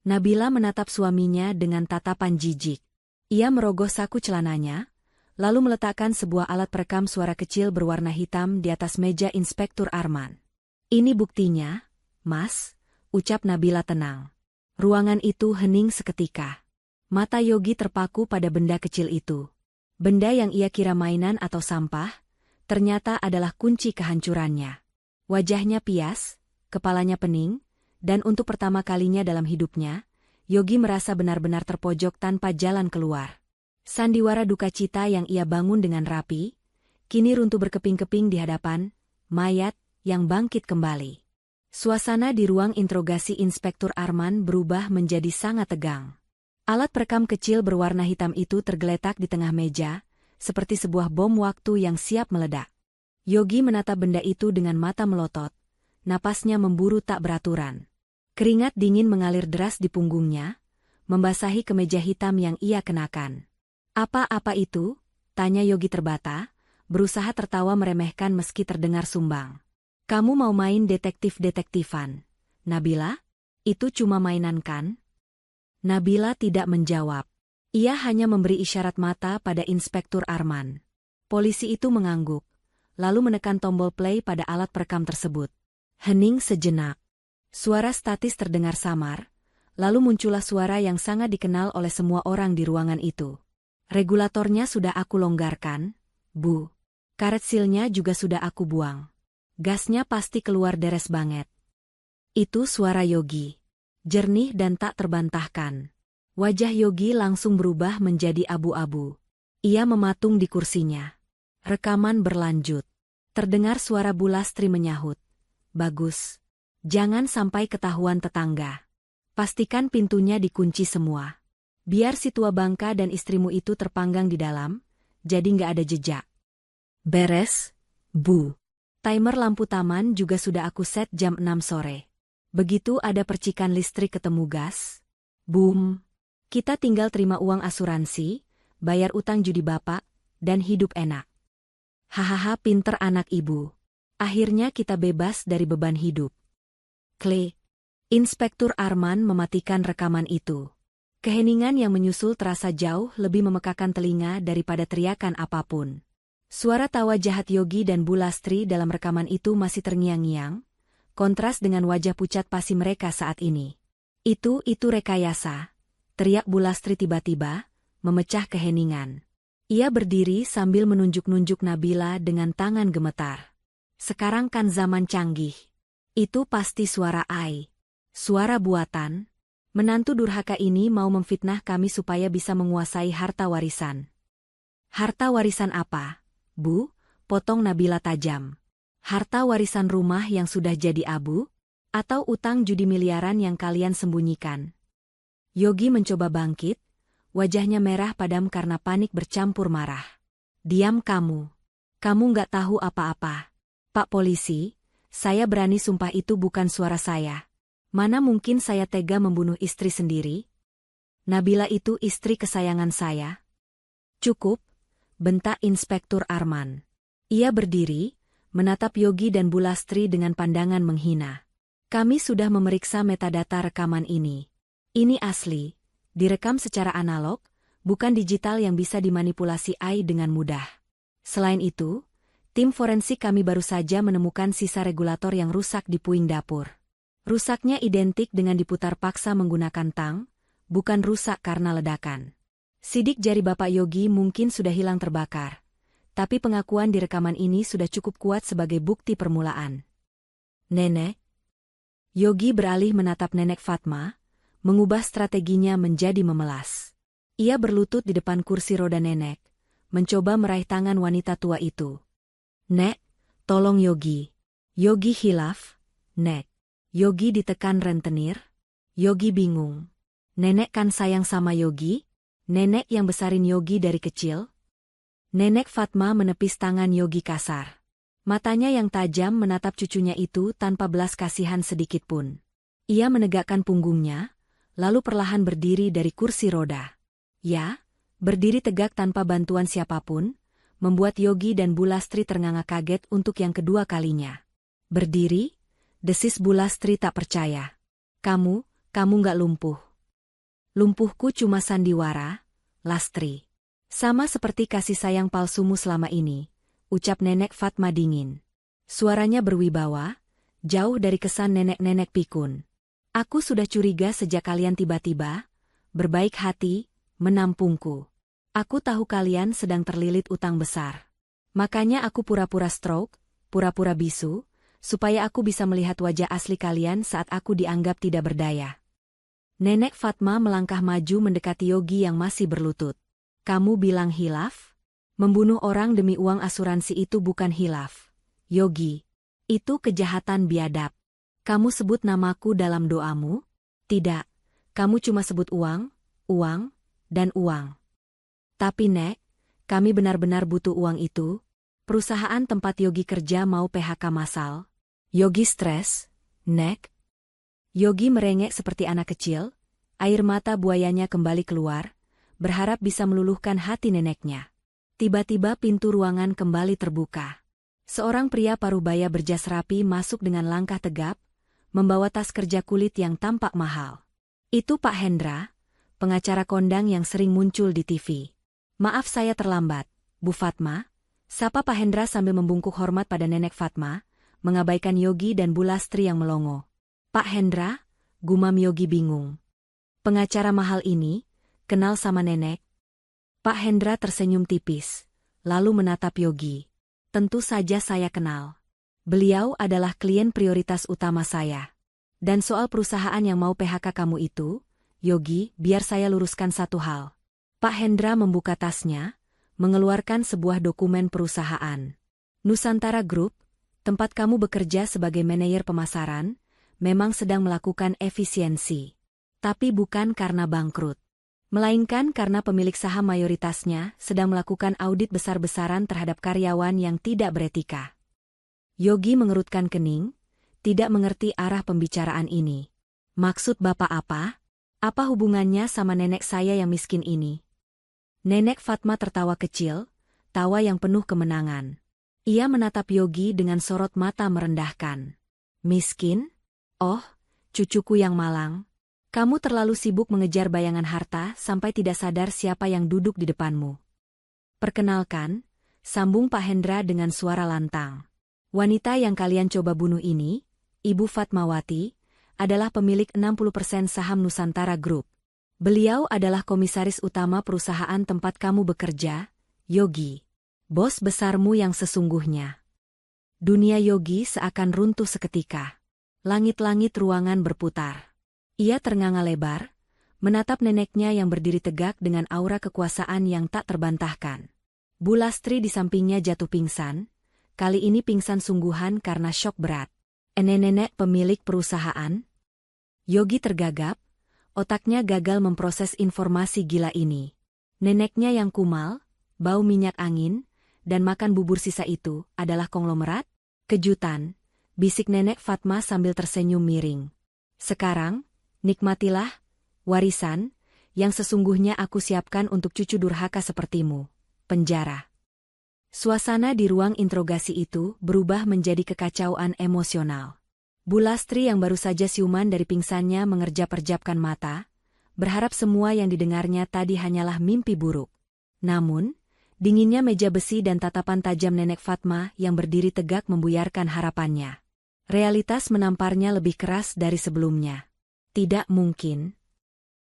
Nabila menatap suaminya dengan tatapan jijik. Ia merogoh saku celananya, lalu meletakkan sebuah alat perekam suara kecil berwarna hitam di atas meja Inspektur Arman. Ini buktinya, Mas, ucap Nabila tenang. Ruangan itu hening seketika. Mata Yogi terpaku pada benda kecil itu. Benda yang ia kira mainan atau sampah, ternyata adalah kunci kehancurannya. Wajahnya pias, kepalanya pening, dan untuk pertama kalinya dalam hidupnya, Yogi merasa benar-benar terpojok tanpa jalan keluar. Sandiwara duka cita yang ia bangun dengan rapi, kini runtuh berkeping-keping di hadapan mayat yang bangkit kembali. Suasana di ruang interogasi Inspektur Arman berubah menjadi sangat tegang. Alat perekam kecil berwarna hitam itu tergeletak di tengah meja, seperti sebuah bom waktu yang siap meledak. Yogi menatap benda itu dengan mata melotot, napasnya memburu tak beraturan. Keringat dingin mengalir deras di punggungnya, membasahi kemeja hitam yang ia kenakan. "Apa-apa itu?" tanya Yogi terbata, berusaha tertawa meremehkan meski terdengar sumbang. "Kamu mau main detektif-detektifan, Nabila? Itu cuma mainan kan?" Nabila tidak menjawab. Ia hanya memberi isyarat mata pada Inspektur Arman. Polisi itu mengangguk, lalu menekan tombol play pada alat perekam tersebut. Hening sejenak. Suara statis terdengar samar, lalu muncullah suara yang sangat dikenal oleh semua orang di ruangan itu. "Regulatornya sudah aku longgarkan, Bu. Karet silnya juga sudah aku buang. Gasnya pasti keluar deres banget." Itu suara Yogi. Jernih dan tak terbantahkan. Wajah Yogi langsung berubah menjadi abu-abu. Ia mematung di kursinya. Rekaman berlanjut. Terdengar suara Bu Lastri menyahut. "Bagus. Jangan sampai ketahuan tetangga. Pastikan pintunya dikunci semua. Biar si tua bangka dan istrimu itu terpanggang di dalam, jadi nggak ada jejak." "Beres, Bu. Timer lampu taman juga sudah aku set jam 6 sore. Begitu ada percikan listrik ketemu gas, boom. Kita tinggal terima uang asuransi, bayar utang judi bapak, dan hidup enak." "Hahaha, pinter anak ibu. Akhirnya kita bebas dari beban hidup." Klik. Inspektur Arman mematikan rekaman itu. Keheningan yang menyusul terasa jauh lebih memekakan telinga daripada teriakan apapun. Suara tawa jahat Yogi dan Bu Lastri dalam rekaman itu masih terngiang-ngiang, kontras dengan wajah pucat pasi mereka saat ini. Itu rekayasa," teriak Bu Lastri tiba-tiba, memecah keheningan. Ia berdiri sambil menunjuk-nunjuk Nabila dengan tangan gemetar. "Sekarang kan zaman canggih. Itu pasti suara AI. Suara buatan. Menantu durhaka ini mau memfitnah kami supaya bisa menguasai harta warisan." "Harta warisan apa, Bu?" potong Nabila tajam. "Harta warisan rumah yang sudah jadi abu? Atau utang judi miliaran yang kalian sembunyikan?" Yogi mencoba bangkit, wajahnya merah padam karena panik bercampur marah. "Diam kamu. Kamu nggak tahu apa-apa. Pak Polisi, saya berani sumpah itu bukan suara saya. Mana mungkin saya tega membunuh istri sendiri? Nabila itu istri kesayangan saya." "Cukup," bentak Inspektur Arman. Ia berdiri, menatap Yogi dan Bu Lastri dengan pandangan menghina. "Kami sudah memeriksa metadata rekaman ini. Ini asli, direkam secara analog, bukan digital yang bisa dimanipulasi AI dengan mudah. Selain itu, tim forensik kami baru saja menemukan sisa regulator yang rusak di puing dapur. Rusaknya identik dengan diputar paksa menggunakan tang, bukan rusak karena ledakan. Sidik jari Bapak Yogi mungkin sudah hilang terbakar, tapi pengakuan di rekaman ini sudah cukup kuat sebagai bukti permulaan." "Nenek?" Yogi beralih menatap Nenek Fatma, mengubah strateginya menjadi memelas. Ia berlutut di depan kursi roda Nenek, mencoba meraih tangan wanita tua itu. "Nek, tolong Yogi." Yogi hilaf. "Nek." Yogi ditekan rentenir. Yogi bingung. Nenek kan sayang sama Yogi? Nenek yang besarin Yogi dari kecil? Nenek Fatma menepis tangan Yogi kasar. Matanya yang tajam menatap cucunya itu tanpa belas kasihan sedikitpun. Ia menegakkan punggungnya, lalu perlahan berdiri dari kursi roda. Ya, berdiri tegak tanpa bantuan siapapun, membuat Yogi dan Bu Lastri ternganga kaget untuk yang kedua kalinya. "Berdiri?" desis Bu Lastri tak percaya. Kamu nggak lumpuh." "Lumpuhku cuma sandiwara, Lastri. Sama seperti kasih sayang palsumu selama ini," ucap Nenek Fatma dingin. Suaranya berwibawa, jauh dari kesan nenek-nenek pikun. "Aku sudah curiga sejak kalian tiba-tiba, berbaik hati, menampungku. Aku tahu kalian sedang terlilit utang besar. Makanya aku pura-pura stroke, pura-pura bisu, supaya aku bisa melihat wajah asli kalian saat aku dianggap tidak berdaya. Nenek Fatma melangkah maju mendekati Yogi yang masih berlutut. Kamu bilang hilaf? Membunuh orang demi uang asuransi itu bukan hilaf. Yogi, itu kejahatan biadab. Kamu sebut namaku dalam doamu? Tidak, kamu cuma sebut uang, uang, dan uang. Tapi Nek, kami benar-benar butuh uang itu. Perusahaan tempat Yogi kerja mau PHK massal. Yogi stres, Nek. Yogi merengek seperti anak kecil, air mata buayanya kembali keluar, berharap bisa meluluhkan hati neneknya. Tiba-tiba pintu ruangan kembali terbuka. Seorang pria parubaya berjas rapi masuk dengan langkah tegap, membawa tas kerja kulit yang tampak mahal. Itu Pak Hendra, pengacara kondang yang sering muncul di TV. Maaf saya terlambat, Bu Fatma, sapa Pak Hendra sambil membungkuk hormat pada Nenek Fatma, mengabaikan Yogi dan Bu Lastri yang melongo. Pak Hendra, gumam Yogi bingung. Pengacara mahal ini, kenal sama nenek? Pak Hendra tersenyum tipis, lalu menatap Yogi. Tentu saja saya kenal. Beliau adalah klien prioritas utama saya. Dan soal perusahaan yang mau PHK kamu itu, Yogi, biar saya luruskan satu hal. Pak Hendra membuka tasnya, mengeluarkan sebuah dokumen perusahaan. Nusantara Group, tempat kamu bekerja sebagai manajer pemasaran, memang sedang melakukan efisiensi. Tapi bukan karena bangkrut. Melainkan karena pemilik saham mayoritasnya sedang melakukan audit besar-besaran terhadap karyawan yang tidak beretika. Yogi mengerutkan kening, tidak mengerti arah pembicaraan ini. Maksud Bapak apa? Apa hubungannya sama nenek saya yang miskin ini? Nenek Fatma tertawa kecil, tawa yang penuh kemenangan. Ia menatap Yogi dengan sorot mata merendahkan. Miskin? Oh, cucuku yang malang. Kamu terlalu sibuk mengejar bayangan harta sampai tidak sadar siapa yang duduk di depanmu. Perkenalkan, sambung Pak Hendra dengan suara lantang. Wanita yang kalian coba bunuh ini, Ibu Fatmawati, adalah pemilik 60% saham Nusantara Group. Beliau adalah komisaris utama perusahaan tempat kamu bekerja, Yogi. Bos besarmu yang sesungguhnya. Dunia Yogi seakan runtuh seketika. Langit-langit ruangan berputar. Ia ternganga lebar, menatap neneknya yang berdiri tegak dengan aura kekuasaan yang tak terbantahkan. Bu Lastri di sampingnya jatuh pingsan, kali ini pingsan sungguhan karena syok berat. Nenek pemilik perusahaan? Yogi tergagap, otaknya gagal memproses informasi gila ini. Neneknya yang kumal, bau minyak angin, dan makan bubur sisa itu adalah konglomerat? Kejutan, bisik Nenek Fatma sambil tersenyum miring. Sekarang, nikmatilah warisan yang sesungguhnya aku siapkan untuk cucu durhaka sepertimu. Penjara. Suasana di ruang interogasi itu berubah menjadi kekacauan emosional. Bu Lastri yang baru saja siuman dari pingsannya mengerjap-erjapkan mata, berharap semua yang didengarnya tadi hanyalah mimpi buruk. Namun, dinginnya meja besi dan tatapan tajam Nenek Fatma yang berdiri tegak membuyarkan harapannya. Realitas menamparnya lebih keras dari sebelumnya. Tidak mungkin.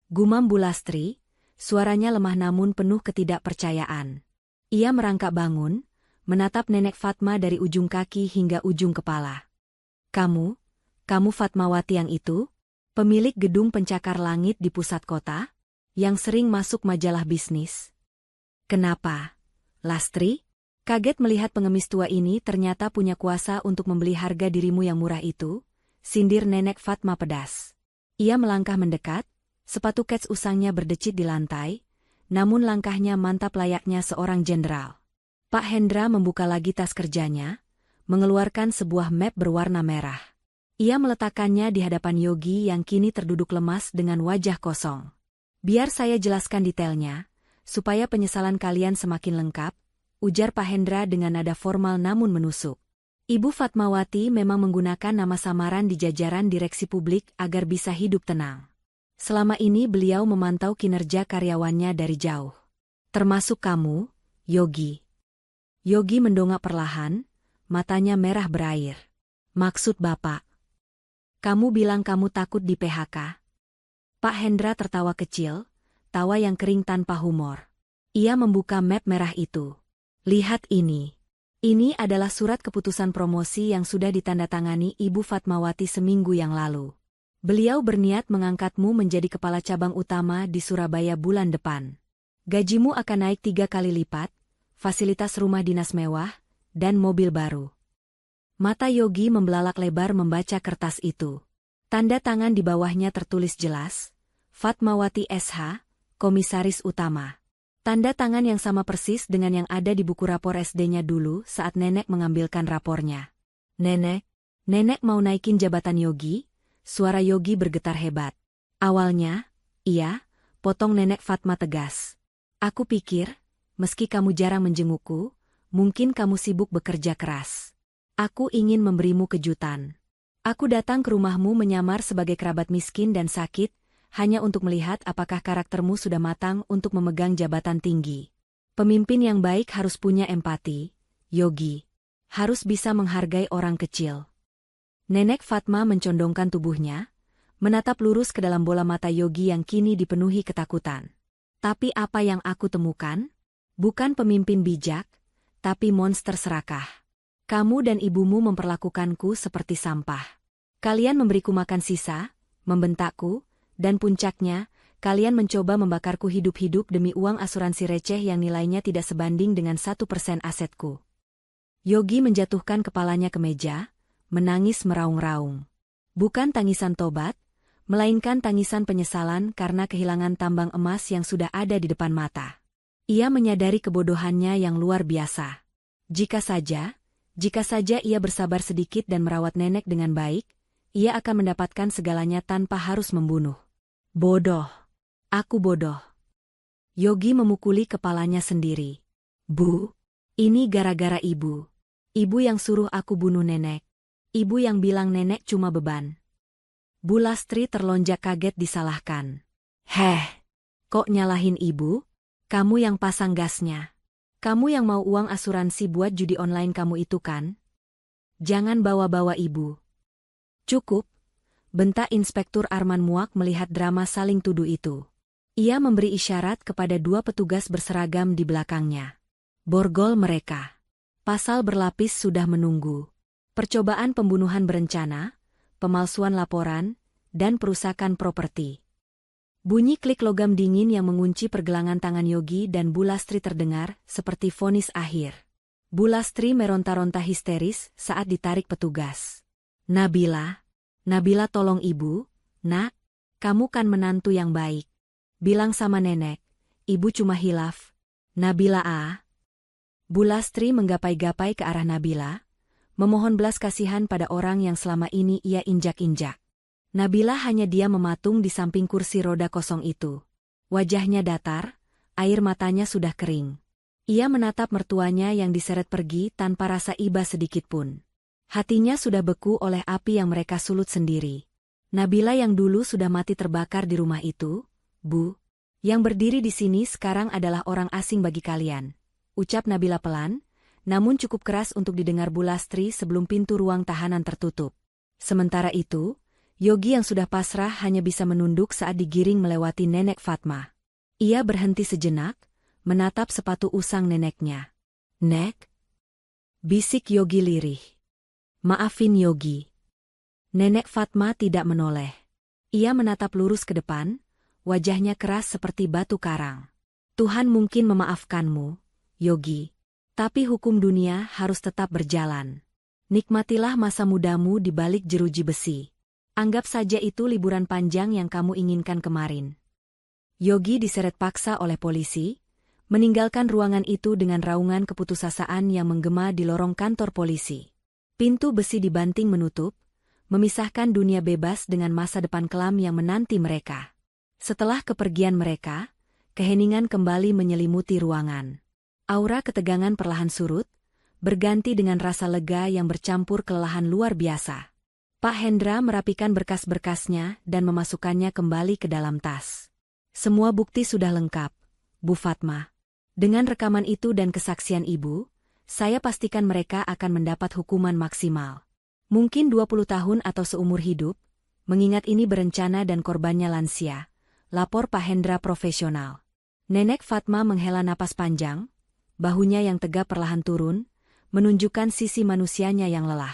Gumam Bu Lastri, suaranya lemah namun penuh ketidakpercayaan. Ia merangkak bangun, menatap Nenek Fatma dari ujung kaki hingga ujung kepala. Kamu Fatmawati yang itu? Pemilik gedung pencakar langit di pusat kota? Yang sering masuk majalah bisnis? Kenapa? Lastri? Kaget melihat pengemis tua ini ternyata punya kuasa untuk membeli harga dirimu yang murah itu? Sindir Nenek Fatma pedas. Ia melangkah mendekat, sepatu kets usangnya berdecit di lantai, namun langkahnya mantap layaknya seorang jenderal. Pak Hendra membuka lagi tas kerjanya, mengeluarkan sebuah map berwarna merah. Ia meletakkannya di hadapan Yogi yang kini terduduk lemas dengan wajah kosong. Biar saya jelaskan detailnya, supaya penyesalan kalian semakin lengkap, ujar Pak Hendra dengan nada formal namun menusuk. Ibu Fatmawati memang menggunakan nama samaran di jajaran direksi publik agar bisa hidup tenang. Selama ini beliau memantau kinerja karyawannya dari jauh. Termasuk kamu, Yogi. Yogi mendongak perlahan, matanya merah berair. Maksud Bapak? Kamu bilang kamu takut di PHK? Pak Hendra tertawa kecil, tawa yang kering tanpa humor. Ia membuka map merah itu. Lihat ini. Ini adalah surat keputusan promosi yang sudah ditandatangani Ibu Fatmawati seminggu yang lalu. Beliau berniat mengangkatmu menjadi kepala cabang utama di Surabaya bulan depan. Gajimu akan naik 3 kali lipat, fasilitas rumah dinas mewah, dan mobil baru. Mata Yogi membelalak lebar membaca kertas itu. Tanda tangan di bawahnya tertulis jelas, Fatmawati SH, Komisaris Utama. Tanda tangan yang sama persis dengan yang ada di buku rapor SD-nya dulu saat nenek mengambilkan rapornya. Nenek mau naikin jabatan Yogi? Suara Yogi bergetar hebat. Awalnya, iya, potong nenek Fatma tegas. Aku pikir, meski kamu jarang menjengukku, mungkin kamu sibuk bekerja keras. Aku ingin memberimu kejutan. Aku datang ke rumahmu menyamar sebagai kerabat miskin dan sakit, hanya untuk melihat apakah karaktermu sudah matang untuk memegang jabatan tinggi. Pemimpin yang baik harus punya empati, Yogi. Harus bisa menghargai orang kecil. Nenek Fatma mencondongkan tubuhnya, menatap lurus ke dalam bola mata Yogi yang kini dipenuhi ketakutan. Tapi apa yang aku temukan? Bukan pemimpin bijak, tapi monster serakah. Kamu dan ibumu memperlakukanku seperti sampah. Kalian memberiku makan sisa, membentakku, dan puncaknya, kalian mencoba membakarku hidup-hidup demi uang asuransi receh yang nilainya tidak sebanding dengan 1% asetku. Yogi menjatuhkan kepalanya ke meja, menangis meraung-raung. Bukan tangisan tobat, melainkan tangisan penyesalan karena kehilangan tambang emas yang sudah ada di depan mata. Ia menyadari kebodohannya yang luar biasa. Jika saja ia bersabar sedikit dan merawat nenek dengan baik, ia akan mendapatkan segalanya tanpa harus membunuh. Bodoh. Aku bodoh. Yogi memukuli kepalanya sendiri. Bu, ini gara-gara ibu. Ibu yang suruh aku bunuh nenek. Ibu yang bilang nenek cuma beban. Bu Lastri terlonjak kaget disalahkan. Kok nyalahin ibu? Kamu yang pasang gasnya. Kamu yang mau uang asuransi buat judi online kamu itu kan? Jangan bawa-bawa ibu. Cukup, bentak Inspektur Arman muak melihat drama saling tuduh itu. Ia memberi isyarat kepada 2 petugas berseragam di belakangnya. Borgol mereka. Pasal berlapis sudah menunggu. Percobaan pembunuhan berencana, pemalsuan laporan, dan perusakan properti. Bunyi klik logam dingin yang mengunci pergelangan tangan Yogi dan Bu Lastri terdengar seperti vonis akhir. Bu Lastri meronta-ronta histeris saat ditarik petugas. Nabila tolong ibu, nak, kamu kan menantu yang baik. Bilang sama nenek, ibu cuma hilaf. Nabila Bu Lastri menggapai-gapai ke arah Nabila, memohon belas kasihan pada orang yang selama ini ia injak-injak. Nabila hanya diam mematung di samping kursi roda kosong itu. Wajahnya datar, air matanya sudah kering. Ia menatap mertuanya yang diseret pergi tanpa rasa iba sedikitpun. Hatinya sudah beku oleh api yang mereka sulut sendiri. Nabila yang dulu sudah mati terbakar di rumah itu, Bu. Yang berdiri di sini sekarang adalah orang asing bagi kalian. Ucap Nabila pelan, namun cukup keras untuk didengar Bu Lastri sebelum pintu ruang tahanan tertutup. Sementara itu, Yogi yang sudah pasrah hanya bisa menunduk saat digiring melewati nenek Fatma. Ia berhenti sejenak, menatap sepatu usang neneknya. Nek? Bisik Yogi lirih. Maafin Yogi. Nenek Fatma tidak menoleh. Ia menatap lurus ke depan, wajahnya keras seperti batu karang. Tuhan mungkin memaafkanmu, Yogi. Tapi hukum dunia harus tetap berjalan. Nikmatilah masa mudamu di balik jeruji besi. Anggap saja itu liburan panjang yang kamu inginkan kemarin. Yogi diseret paksa oleh polisi, meninggalkan ruangan itu dengan raungan keputusasaan yang menggema di lorong kantor polisi. Pintu besi dibanting menutup, memisahkan dunia bebas dengan masa depan kelam yang menanti mereka. Setelah kepergian mereka, keheningan kembali menyelimuti ruangan. Aura ketegangan perlahan surut, berganti dengan rasa lega yang bercampur kelelahan luar biasa. Pak Hendra merapikan berkas-berkasnya dan memasukkannya kembali ke dalam tas. Semua bukti sudah lengkap, Bu Fatma. Dengan rekaman itu dan kesaksian ibu, saya pastikan mereka akan mendapat hukuman maksimal. Mungkin 20 tahun atau seumur hidup, mengingat ini berencana dan korbannya lansia, lapor Pak Hendra profesional. Nenek Fatma menghela napas panjang, bahunya yang tegap perlahan turun, menunjukkan sisi manusianya yang lelah.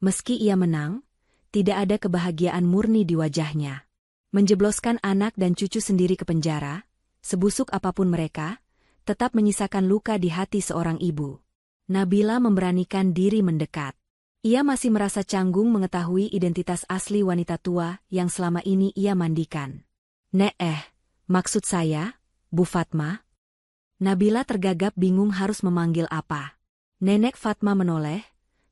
Meski ia menang, tidak ada kebahagiaan murni di wajahnya. Menjebloskan anak dan cucu sendiri ke penjara, sebusuk apapun mereka, tetap menyisakan luka di hati seorang ibu. Nabila memberanikan diri mendekat. Ia masih merasa canggung mengetahui identitas asli wanita tua yang selama ini ia mandikan. Maksud saya, Bu Fatma? Nabila tergagap bingung harus memanggil apa. Nenek Fatma menoleh,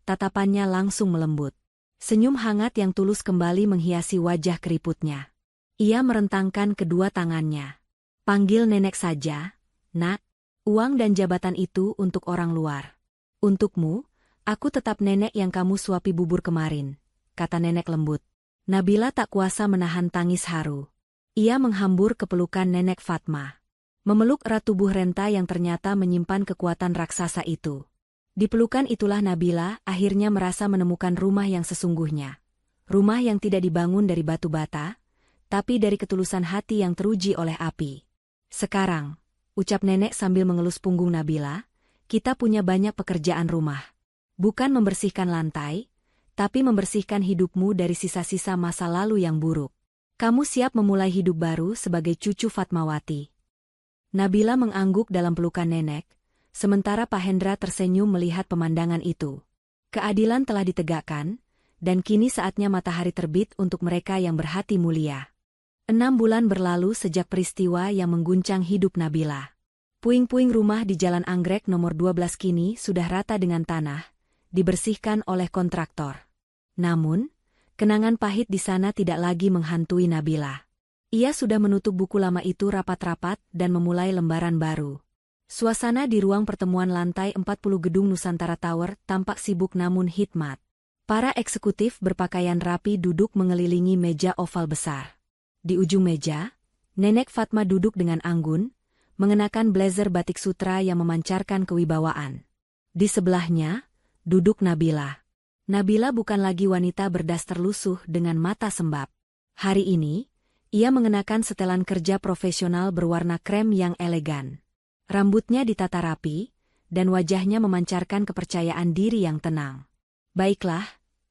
tatapannya langsung melembut. Senyum hangat yang tulus kembali menghiasi wajah keriputnya. Ia merentangkan kedua tangannya. Panggil nenek saja, Nak. Uang dan jabatan itu untuk orang luar. Untukmu, aku tetap nenek yang kamu suapi bubur kemarin, kata nenek lembut. Nabila tak kuasa menahan tangis haru. Ia menghambur ke pelukan nenek Fatma. Memeluk erat tubuh renta yang ternyata menyimpan kekuatan raksasa itu. Di pelukan itulah Nabila akhirnya merasa menemukan rumah yang sesungguhnya. Rumah yang tidak dibangun dari batu bata, tapi dari ketulusan hati yang teruji oleh api. Sekarang, ucap nenek sambil mengelus punggung Nabila, kita punya banyak pekerjaan rumah. Bukan membersihkan lantai, tapi membersihkan hidupmu dari sisa-sisa masa lalu yang buruk. Kamu siap memulai hidup baru sebagai cucu Fatmawati. Nabila mengangguk dalam pelukan nenek, sementara Pak Hendra tersenyum melihat pemandangan itu. Keadilan telah ditegakkan, dan kini saatnya matahari terbit untuk mereka yang berhati mulia. 6 bulan berlalu sejak peristiwa yang mengguncang hidup Nabila. Puing-puing rumah di Jalan Anggrek nomor 12 kini sudah rata dengan tanah, dibersihkan oleh kontraktor. Namun, kenangan pahit di sana tidak lagi menghantui Nabila. Ia sudah menutup buku lama itu rapat-rapat dan memulai lembaran baru. Suasana di ruang pertemuan lantai 40 gedung Nusantara Tower tampak sibuk namun hikmat. Para eksekutif berpakaian rapi duduk mengelilingi meja oval besar. Di ujung meja, Nenek Fatma duduk dengan anggun, mengenakan blazer batik sutra yang memancarkan kewibawaan. Di sebelahnya, duduk Nabila. Nabila bukan lagi wanita berdaster lusuh dengan mata sembab. Hari ini, ia mengenakan setelan kerja profesional berwarna krem yang elegan. Rambutnya ditata rapi, dan wajahnya memancarkan kepercayaan diri yang tenang. Baiklah,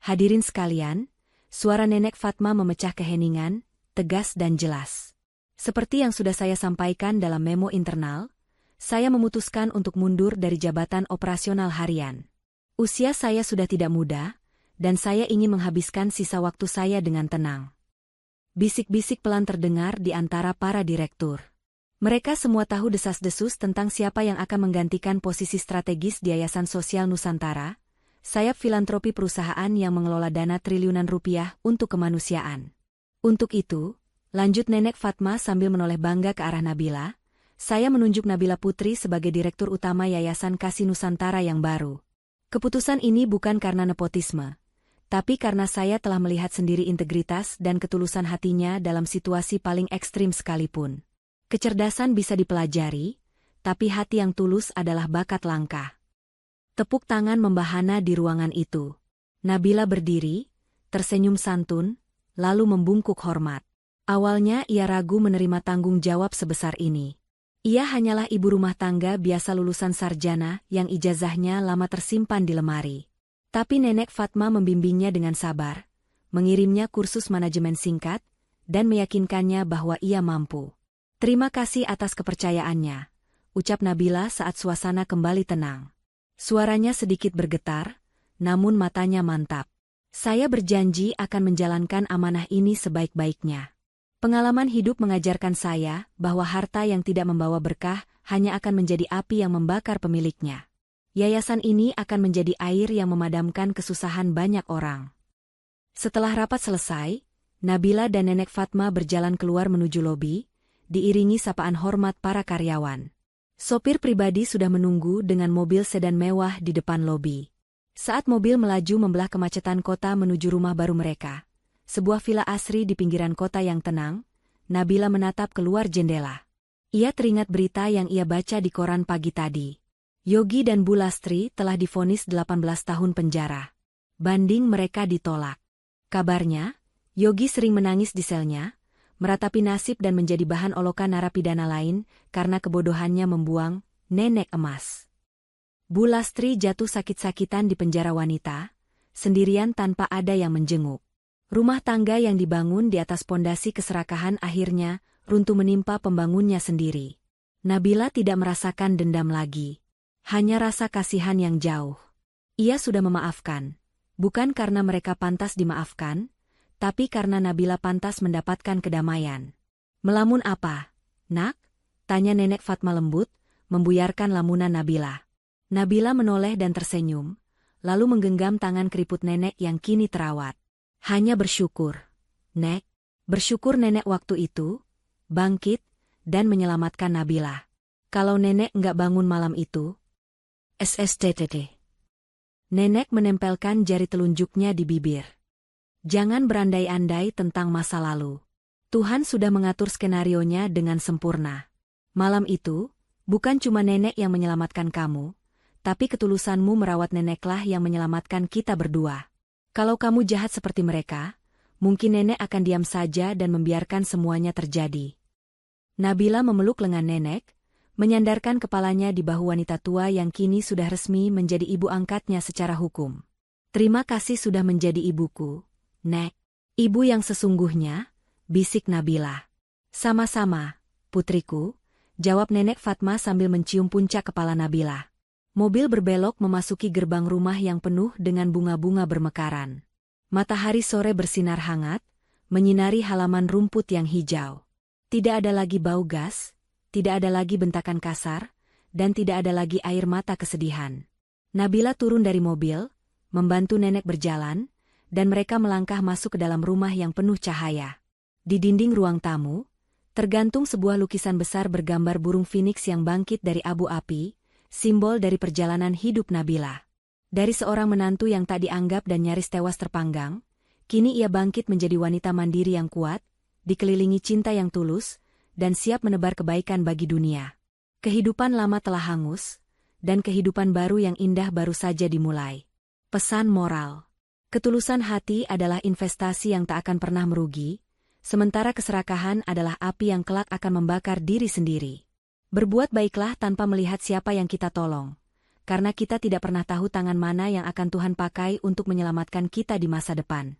hadirin sekalian, suara Nenek Fatma memecah keheningan, tegas dan jelas. Seperti yang sudah saya sampaikan dalam memo internal, saya memutuskan untuk mundur dari jabatan operasional harian. Usia saya sudah tidak muda, dan saya ingin menghabiskan sisa waktu saya dengan tenang. Bisik-bisik pelan terdengar di antara para direktur. Mereka semua tahu desas-desus tentang siapa yang akan menggantikan posisi strategis di Yayasan Sosial Nusantara, sayap filantropi perusahaan yang mengelola dana triliunan rupiah untuk kemanusiaan. Untuk itu, lanjut Nenek Fatma sambil menoleh bangga ke arah Nabila, saya menunjuk Nabila Putri sebagai Direktur Utama Yayasan Kasih Nusantara yang baru. Keputusan ini bukan karena nepotisme, tapi karena saya telah melihat sendiri integritas dan ketulusan hatinya dalam situasi paling ekstrim sekalipun. Kecerdasan bisa dipelajari, tapi hati yang tulus adalah bakat langka. Tepuk tangan membahana di ruangan itu. Nabila berdiri, tersenyum santun, lalu membungkuk hormat. Awalnya ia ragu menerima tanggung jawab sebesar ini. Ia hanyalah ibu rumah tangga biasa lulusan sarjana yang ijazahnya lama tersimpan di lemari. Tapi Nenek Fatma membimbingnya dengan sabar, mengirimnya kursus manajemen singkat, dan meyakinkannya bahwa ia mampu. Terima kasih atas kepercayaannya, ucap Nabila saat suasana kembali tenang. Suaranya sedikit bergetar, namun matanya mantap. Saya berjanji akan menjalankan amanah ini sebaik-baiknya. Pengalaman hidup mengajarkan saya bahwa harta yang tidak membawa berkah hanya akan menjadi api yang membakar pemiliknya. Yayasan ini akan menjadi air yang memadamkan kesusahan banyak orang. Setelah rapat selesai, Nabila dan Nenek Fatma berjalan keluar menuju lobi, diiringi sapaan hormat para karyawan. Sopir pribadi sudah menunggu dengan mobil sedan mewah di depan lobi. Saat mobil melaju membelah kemacetan kota menuju rumah baru mereka, sebuah villa asri di pinggiran kota yang tenang, Nabila menatap keluar jendela. Ia teringat berita yang ia baca di koran pagi tadi. Yogi dan Bu Lastri telah divonis 18 tahun penjara. Banding mereka ditolak. Kabarnya, Yogi sering menangis di selnya, meratapi nasib dan menjadi bahan olokan narapidana lain karena kebodohannya membuang nenek emas. Bu Lastri jatuh sakit-sakitan di penjara wanita, sendirian tanpa ada yang menjenguk. Rumah tangga yang dibangun di atas pondasi keserakahan akhirnya runtuh menimpa pembangunnya sendiri. Nabila tidak merasakan dendam lagi. Hanya rasa kasihan yang jauh. Ia sudah memaafkan. Bukan karena mereka pantas dimaafkan, tapi karena Nabila pantas mendapatkan kedamaian. Melamun apa, nak? Tanya nenek Fatma lembut, membuyarkan lamunan Nabila. Nabila menoleh dan tersenyum, lalu menggenggam tangan keriput nenek yang kini terawat. Hanya bersyukur, Nek. Bersyukur nenek waktu itu, bangkit, dan menyelamatkan Nabila. Kalau nenek nggak bangun malam itu, SSTTT. Nenek menempelkan jari telunjuknya di bibir. Jangan berandai-andai tentang masa lalu. Tuhan sudah mengatur skenarionya dengan sempurna. Malam itu, bukan cuma nenek yang menyelamatkan kamu, tapi ketulusanmu merawat neneklah yang menyelamatkan kita berdua. Kalau kamu jahat seperti mereka, mungkin nenek akan diam saja dan membiarkan semuanya terjadi. Nabila memeluk lengan nenek, menyandarkan kepalanya di bahu wanita tua yang kini sudah resmi menjadi ibu angkatnya secara hukum. Terima kasih sudah menjadi ibuku, Nek. Ibu yang sesungguhnya, bisik Nabila. Sama-sama, putriku, jawab nenek Fatma sambil mencium puncak kepala Nabila. Mobil berbelok memasuki gerbang rumah yang penuh dengan bunga-bunga bermekaran. Matahari sore bersinar hangat, menyinari halaman rumput yang hijau. Tidak ada lagi bau gas, tidak ada lagi bentakan kasar, dan tidak ada lagi air mata kesedihan. Nabila turun dari mobil, membantu nenek berjalan, dan mereka melangkah masuk ke dalam rumah yang penuh cahaya. Di dinding ruang tamu, tergantung sebuah lukisan besar bergambar burung phoenix yang bangkit dari abu api, simbol dari perjalanan hidup Nabila. Dari seorang menantu yang tak dianggap dan nyaris tewas terpanggang, kini ia bangkit menjadi wanita mandiri yang kuat, dikelilingi cinta yang tulus, dan siap menebar kebaikan bagi dunia. Kehidupan lama telah hangus, dan kehidupan baru yang indah baru saja dimulai. Pesan moral. Ketulusan hati adalah investasi yang tak akan pernah merugi, sementara keserakahan adalah api yang kelak akan membakar diri sendiri. Berbuat baiklah tanpa melihat siapa yang kita tolong, karena kita tidak pernah tahu tangan mana yang akan Tuhan pakai untuk menyelamatkan kita di masa depan.